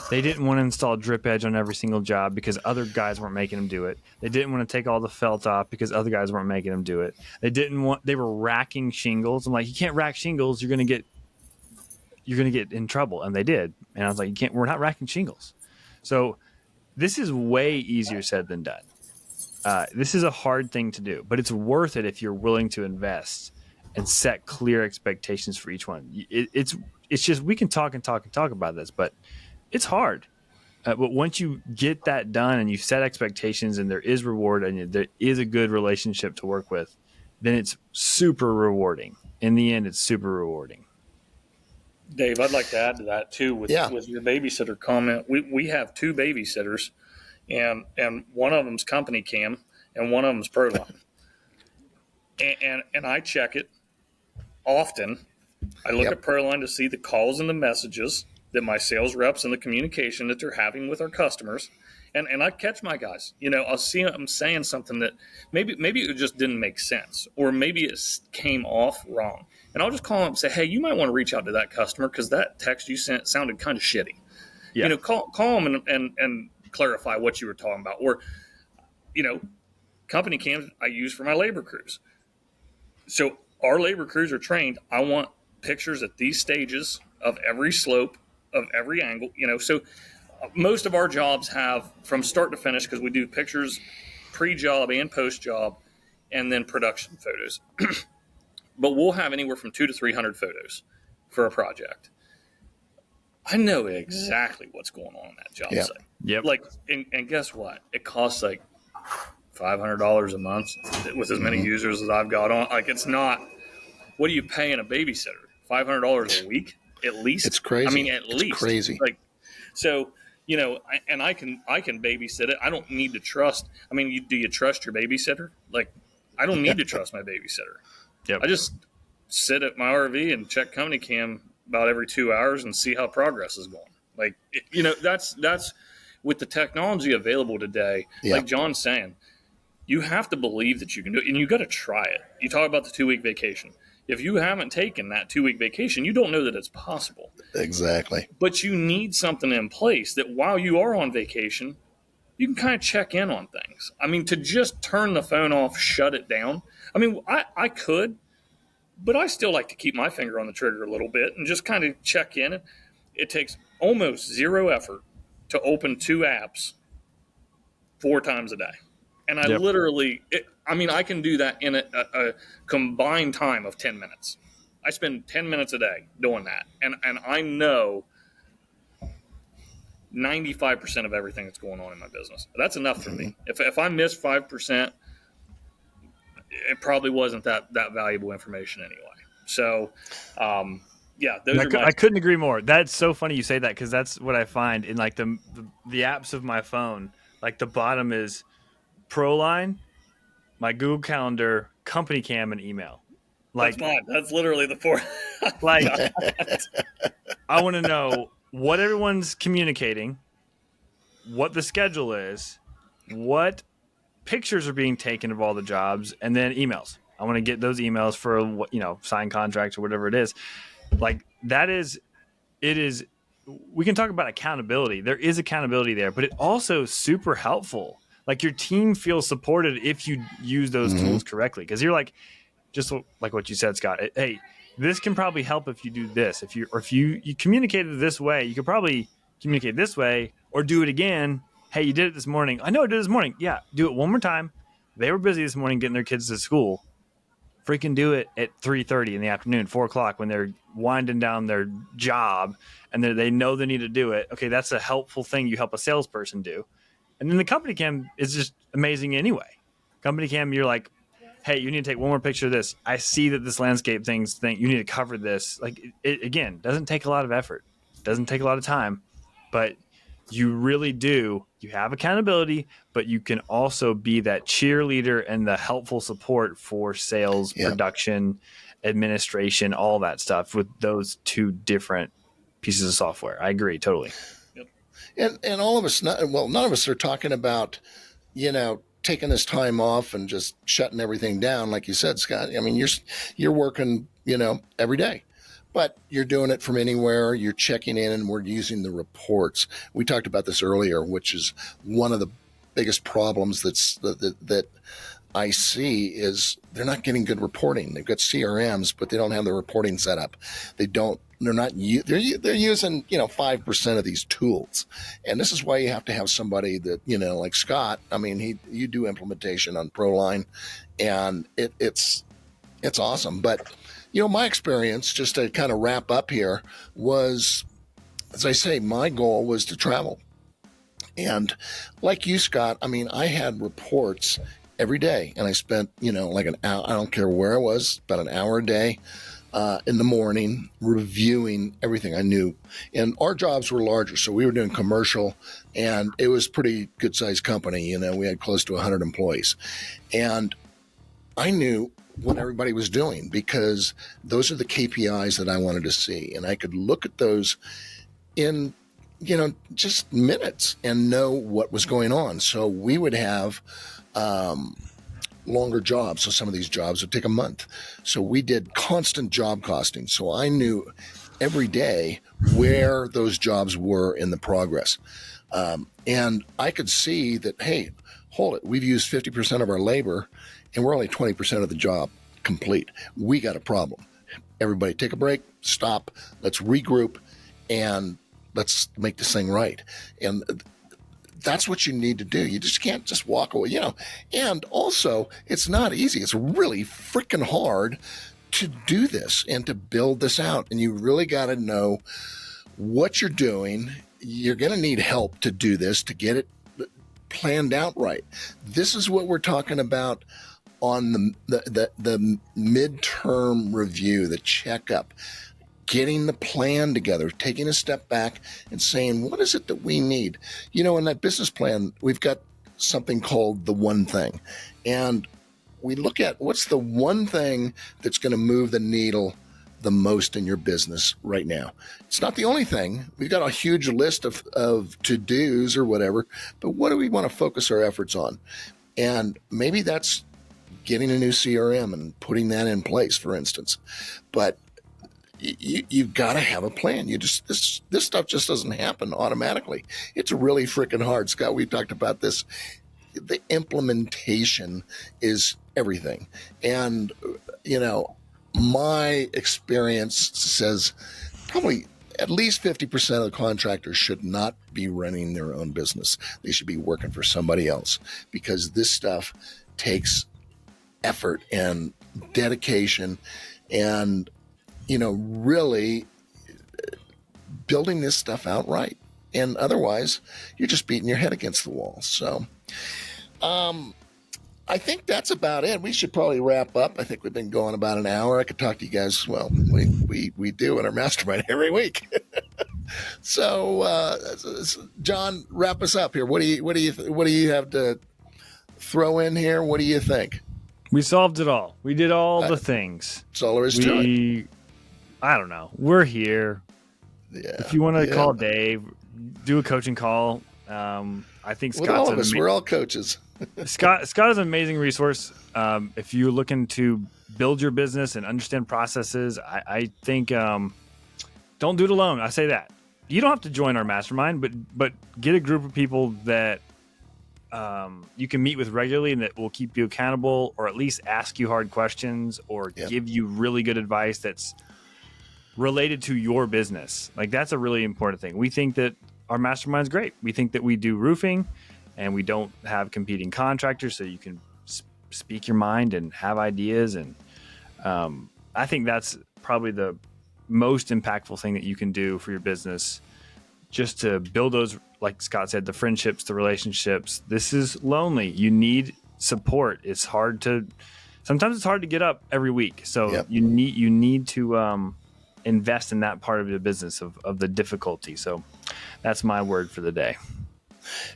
they didn't want to install drip edge on every single job because other guys weren't making them do it. They didn't want to take all the felt off because other guys weren't making them do it. They were racking shingles. I'm like, you can't rack shingles. You're going to get in trouble. And they did. And I was like, we're not racking shingles. So this is way easier said than done. This is a hard thing to do, but it's worth it if you're willing to invest and set clear expectations for each one. It's just, we can talk about this, but it's hard. But once you get that done and you set expectations and there is reward and there is a good relationship to work with, then it's super rewarding. In the end, it's super rewarding. Dave, I'd like to add to that too with your babysitter comment. We have two babysitters, and one of them's CompanyCam and one of them's ProLine. And I check it often. I look at ProLine to see the calls and the messages that my sales reps and the communication that they're having with our customers. And I catch my guys. I'll see them saying something that maybe it just didn't make sense, or maybe it came off wrong. And I'll just call them and say, hey, you might want to reach out to that customer because that text you sent sounded kind of shitty. Yeah. Call them and clarify what you were talking about. Or, CompanyCam I use for my labor crews. So our labor crews are trained. I want pictures at these stages of every slope, of every angle, so most of our jobs have from start to finish, because we do pictures pre-job and post-job and then production photos. But we'll have anywhere from 200 to 300 photos for a project. I know exactly what's going on that job site. Yep. And guess what? It costs like $500 a month with as many users as I've got on. It's not, what are you paying a babysitter? $500 a week at least? It's crazy. I mean, at least. Crazy. So, and I can babysit it. I don't need to trust. I mean, do you trust your babysitter? Like, I don't need to trust my babysitter. Yep. I just sit at my RV and check CompanyCam about every 2 hours and see how progress is going. Like, that's with the technology available today. Yeah. Like John's saying, you have to believe that you can do it, and you got to try it. You talk about the 2-week vacation. If you haven't taken that 2-week vacation, you don't know that it's possible. Exactly. But you need something in place that while you are on vacation, you can kind of check in on things. I mean, to just turn the phone off, shut it down. I mean, I could, but I still like to keep my finger on the trigger a little bit and just kind of check in. It takes almost zero effort to open 2 apps 4 times a day. And I literally, I can do that in a combined time of 10 minutes. I spend 10 minutes a day doing that. And I know 95% of everything that's going on in my business. That's enough for me. If I miss 5%, it probably wasn't that valuable information anyway. So, I couldn't agree more. That's so funny you say that, because that's what I find in like the apps of my phone. Like the bottom is ProLine, my Google Calendar, CompanyCam, and email. Like, that's mine. That's literally the 4. Like, I want to know what everyone's communicating, what the schedule is, what pictures are being taken of all the jobs, and then emails. I want to get those emails for, signed contracts or whatever it is. Like, we can talk about accountability. There is accountability there, but it also super helpful. Like, your team feels supported if you use those tools correctly. Because you're like, just like what you said, Scott. Hey, this can probably help if you do this. If you communicated this way, you could probably communicate this way or do it again. Hey, you did it this morning. I know I did it this morning. Yeah, do it one more time. They were busy this morning getting their kids to school. Freaking do it at 3:30 in the afternoon, 4 o'clock when they're winding down their job and they know they need to do it. Okay, that's a helpful thing you help a salesperson do. And then the CompanyCam is just amazing anyway. CompanyCam, you're like, hey, you need to take one more picture of this. I see that this landscape thing, you need to cover this. Like, it again, doesn't take a lot of effort. Doesn't take a lot of time, but you really do. You have accountability, but you can also be that cheerleader and the helpful support for sales, production, administration, all that stuff with those 2 different pieces of software. I agree totally. And all of us, none of us are talking about, taking this time off and just shutting everything down, like you said, Scott. I mean, you're working, every day, but you're doing it from anywhere. You're checking in, and we're using the reports. We talked about this earlier, which is one of the biggest problems that I see is they're not getting good reporting. They've got CRMs, but they don't have the reporting set up. They're using 5% of these tools, and this is why you have to have somebody that like Scott. I mean, you do implementation on ProLine, and it's awesome. But my experience, just to kind of wrap up here, was, as I say, my goal was to travel, and like you, Scott. I mean, I had reports every day, and I spent like an hour. I don't care where I was, about an hour a day. In the morning, reviewing everything I knew. And our jobs were larger, so we were doing commercial, and it was pretty good-sized company. We had close to 100 employees. And I knew what everybody was doing because those are the KPIs that I wanted to see. And I could look at those in, just minutes and know what was going on. So we would have longer jobs. So some of these jobs would take a month. So we did constant job costing. So I knew every day where those jobs were in the progress. And I could see that, hey, hold it. We've used 50% of our labor and we're only 20% of the job complete. We got a problem. Everybody take a break, stop, let's regroup, and let's make this thing right. And that's what you need to do. You just can't just walk away, And also, it's not easy. It's really freaking hard to do this and to build this out. And you really got to know what you're doing. You're going to need help to do this, to get it planned out right. This is what we're talking about on the midterm review, the checkup. getting the plan together, taking a step back and saying, what is it that we need? In that business plan, we've got something called the one thing. And we look at what's the one thing that's going to move the needle the most in your business right now. It's not the only thing. We've got a huge list of to-dos or whatever, but what do we want to focus our efforts on? And maybe that's getting a new CRM and putting that in place, for instance. But you've got to have a plan. This stuff just doesn't happen automatically. It's really freaking hard. Scott, we've talked about this. The implementation is everything. And, my experience says probably at least 50% of the contractors should not be running their own business. They should be working for somebody else, because this stuff takes effort and dedication and, really building this stuff out right. And otherwise, you're just beating your head against the wall. So, I think that's about it. We should probably wrap up. I think we've been going about an hour. I could talk to you guys. Well, we do in our mastermind every week. So, John, wrap us up here. What do you have to throw in here? What do you think? We solved it all. We did all the things. That's all there is to it. I don't know. We're here. Yeah. If you want to call Dave, do a coaching call. I think Scott's with all of us, we're all coaches. Scott is an amazing resource. If you're looking to build your business and understand processes, I think don't do it alone. I say that. You don't have to join our mastermind, but get a group of people that you can meet with regularly and that will keep you accountable, or at least ask you hard questions, or give you really good advice that's related to your business. Like, that's a really important thing. We think that our mastermind's great. We think that we do roofing and we don't have competing contractors, so you can speak your mind and have ideas. And I think that's probably the most impactful thing that you can do for your business, just to build those, like Scott said, the friendships, the relationships. This is lonely. You need support. Sometimes it's hard to get up every week. So you need to invest in that part of your business of the difficulty. So that's my word for the day.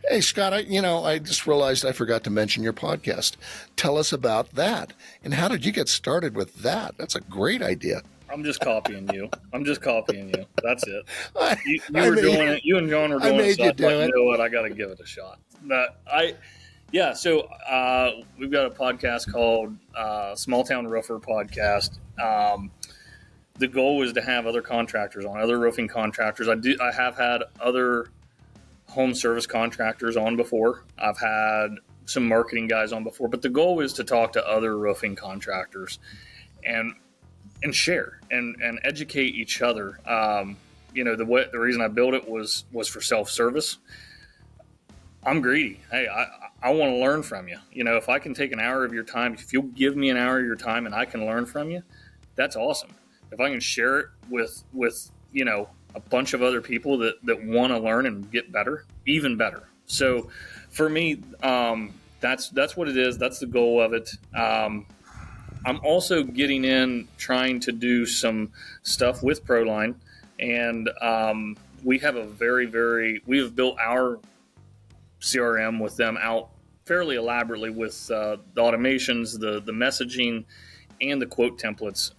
Hey, Scott, I just realized I forgot to mention your podcast. Tell us about that. And how did you get started with that? That's a great idea. I'm just copying you. That's it. You were doing it. You and John were doing it. So I thought, you know what? I got to give it a shot. So we've got a podcast called Small Town Roofer Podcast. The goal is to have other contractors on, other roofing contractors. I have had other home service contractors on before. I've had some marketing guys on before, but the goal is to talk to other roofing contractors and share and educate each other. The reason I built it was for self-service. I'm greedy. Hey, I want to learn from you. If I can take an hour of your time, if you'll give me an hour of your time and I can learn from you, that's awesome. If I can share it with a bunch of other people that want to learn and get better, even better. So for me, that's what it is. That's the goal of it. I'm also trying to do some stuff with ProLine, and we have we have built our CRM with them out fairly elaborately with the automations, the messaging, and the quote templates.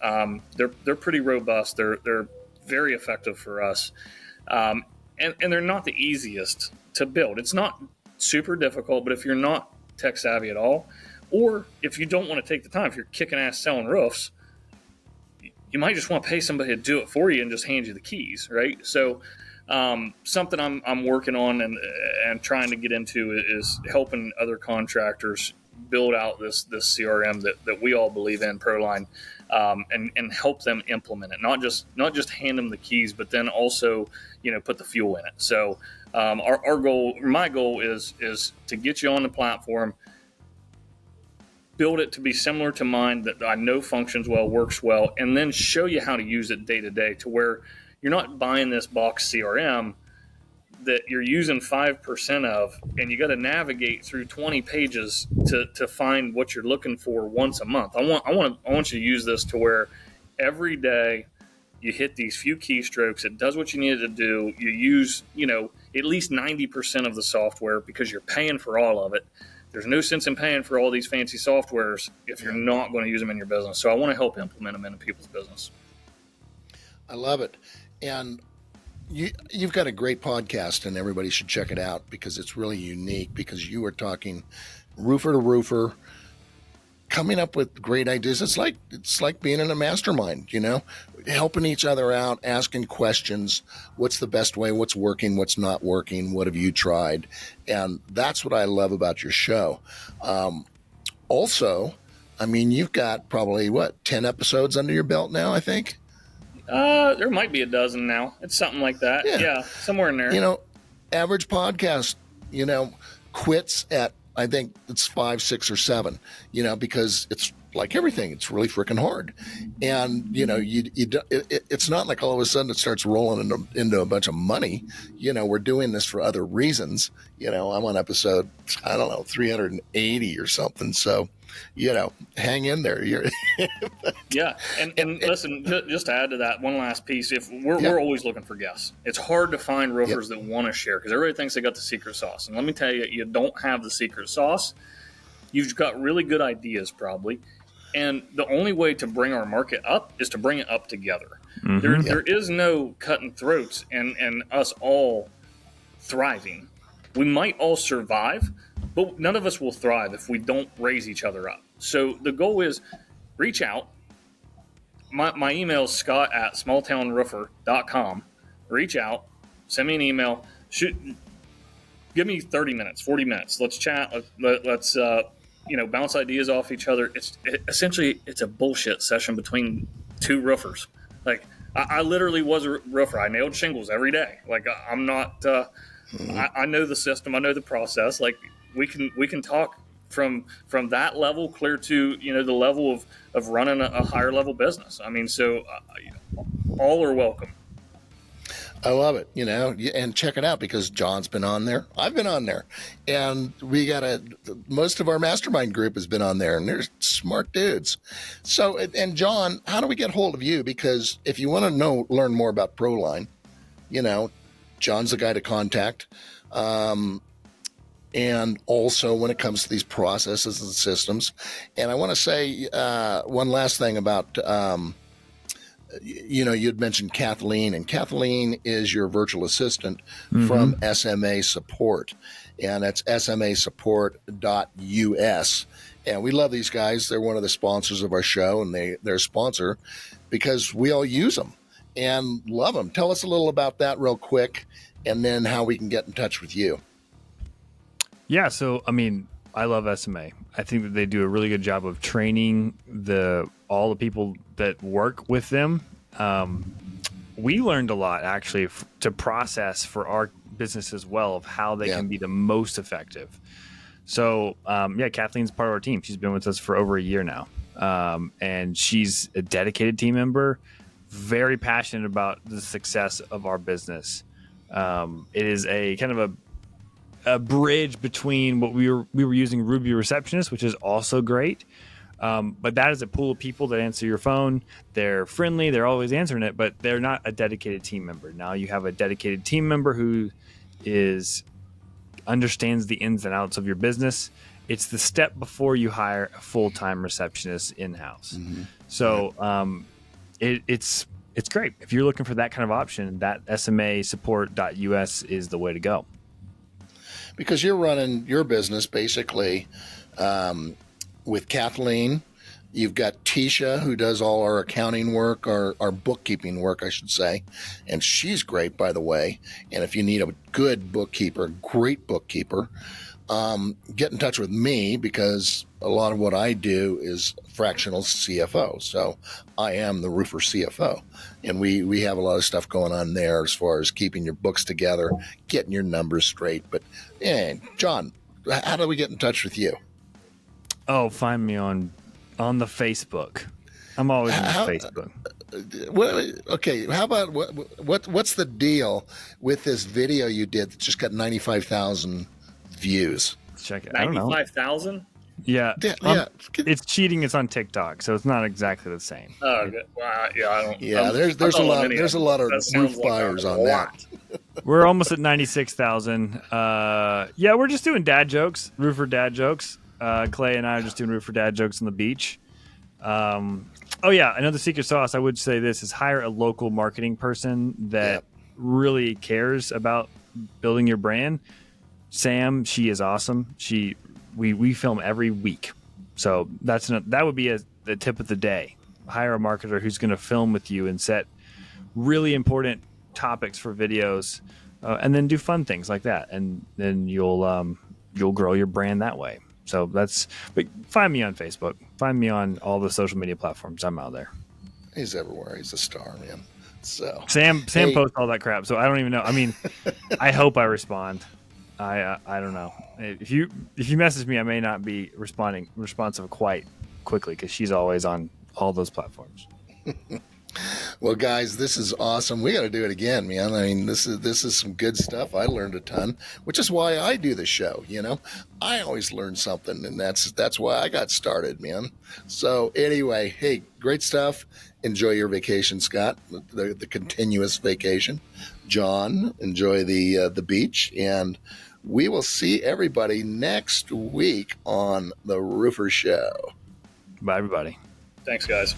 They're pretty robust. They're very effective for us. And they're not the easiest to build. It's not super difficult, but if you're not tech savvy at all, or if you don't want to take the time, if you're kicking ass selling roofs, you might just want to pay somebody to do it for you and just hand you the keys, right? So something I'm working on and trying to get into is helping other contractors build out this CRM that we all believe in, ProLine, and help them implement it. Not just hand them the keys, but then also put the fuel in it. So my goal is to get you on the platform, build it to be similar to mine that I know functions well, works well, and then show you how to use it day to day, to where you're not buying this box CRM that you're using 5% of, and you got to navigate through 20 pages to find what you're looking for once a month. I want you to use this to where every day You hit these few keystrokes. It does what you need it to do. You use, at least 90% of the software because you're paying for all of it. There's no sense in paying for all these fancy softwares if you're not going to use them in your business. So I want to help implement them into people's business. I love it. And you've got a great podcast, and everybody should check it out because it's really unique, because you are talking roofer to roofer, coming up with great ideas. It's like being in a mastermind, helping each other out, asking questions. What's the best way? What's working? What's not working? What have you tried? And that's what I love about your show. Also, you've got probably 10 episodes under your belt now, I think. There might be a dozen now. It's something like that. Yeah, somewhere in there. Average podcast, quits at, I think it's 5, 6, or 7, because it's like everything. It's really freaking hard. And, it's not like all of a sudden it starts rolling into a bunch of money. We're doing this for other reasons. I'm on episode, 380 or something. So, hang in there. Yeah. And listen, just to add to that one last piece, if we're always looking for guests. It's hard to find roofers that want to share because everybody thinks they got the secret sauce. And let me tell you, you don't have the secret sauce. You've got really good ideas probably. And the only way to bring our market up is to bring it up together. Mm-hmm. There is no cutting throats and us all thriving. We might all survive, but none of us will thrive if we don't raise each other up. So the goal is reach out. My email is scott@smalltownroofer.com. Reach out, send me an email. Give me 30 minutes, 40 minutes. Let's chat. Let's bounce ideas off each other. Essentially it's a bullshit session between two roofers. Like I literally was a roofer. I nailed shingles every day. Like I'm not. I know the system. I know the process. Like we can talk from that level clear to the level of running a higher level business. So all are welcome. I love it, and check it out because John's been on there. I've been on there, and most of our mastermind group has been on there, and they're smart dudes. So, and John, how do we get hold of you? Because if you want to learn more about ProLine, John's the guy to contact. And also when it comes to these processes and systems. And I want to say one last thing about, you'd mentioned Kathleen, and Kathleen is your virtual assistant from SMA Support. And that's smasupport.us. And we love these guys. They're one of the sponsors of our show, and they're a sponsor because we all use them and love them. Tell us a little about that real quick, and then how we can get in touch with you. Yeah, so I love SMA. I think that they do a really good job of training all the people that work with them. We learned a lot actually to process for our business as well of how they can be the most effective. So Kathleen's part of our team. She's been with us for over a year now, and she's a dedicated team member, very passionate about the success of our business. It is a kind of a bridge between what we were using Ruby Receptionist, which is also great. But that is a pool of people that answer your phone. They're friendly. They're always answering it, but they're not a dedicated team member. Now you have a dedicated team member who understands the ins and outs of your business. It's the step before you hire a full-time receptionist in-house. Mm-hmm. So it's great. If you're looking for that kind of option, that smasupport.us is the way to go. Because you're running your business basically with Kathleen. You've got Tisha, who does all our accounting work, our bookkeeping work, I should say. And she's great, by the way. And if you need a good bookkeeper, great bookkeeper, get in touch with me, because a lot of what I do is fractional CFO. So I am the roofer CFO. And we have a lot of stuff going on there as far as keeping your books together, getting your numbers straight. But, John, how do we get in touch with you? Oh, find me on the Facebook. I'm always on Facebook. Okay, how about what's the deal with this video you did that just got 95,000 views? Let's check it. 95,000? Yeah, Yeah. it's cheating. It's on TikTok, so it's not exactly the same. Oh, good. Well, yeah, I don't. Yeah, I'm there's not a on lot any there's a them. lot of That sounds roof like buyers a on lot. that. We're almost at 96,000. Yeah, we're just doing dad jokes, roofer dad jokes. Clay and I are just doing roofer dad jokes on the beach. Oh yeah, another secret sauce I would say this is hire a local marketing person that Yep. really cares about building your brand. Sam, she is awesome. We film every week, so that would be the tip of the day. Hire a marketer who's going to film with you and set really important topics for videos, and then do fun things like that, and then you'll grow your brand that way. So but find me on Facebook, find me on all the social media platforms. I'm out there. He's everywhere. He's a star, man. So Sam Hey. posts all that crap, so I don't even know. I mean, I hope I respond. I don't know. If you message me, I may not be responsive quite quickly because she's always on all those platforms. Well, guys, this is awesome. We got to do it again, man. I mean, this is some good stuff. I learned a ton, which is why I do the show. You know, I always learn something, and that's why I got started, man. So anyway, hey, great stuff. Enjoy your vacation, Scott. The continuous vacation. John, enjoy the beach, and we will see everybody next week on the Roofer Show. Bye, everybody. Thanks, guys.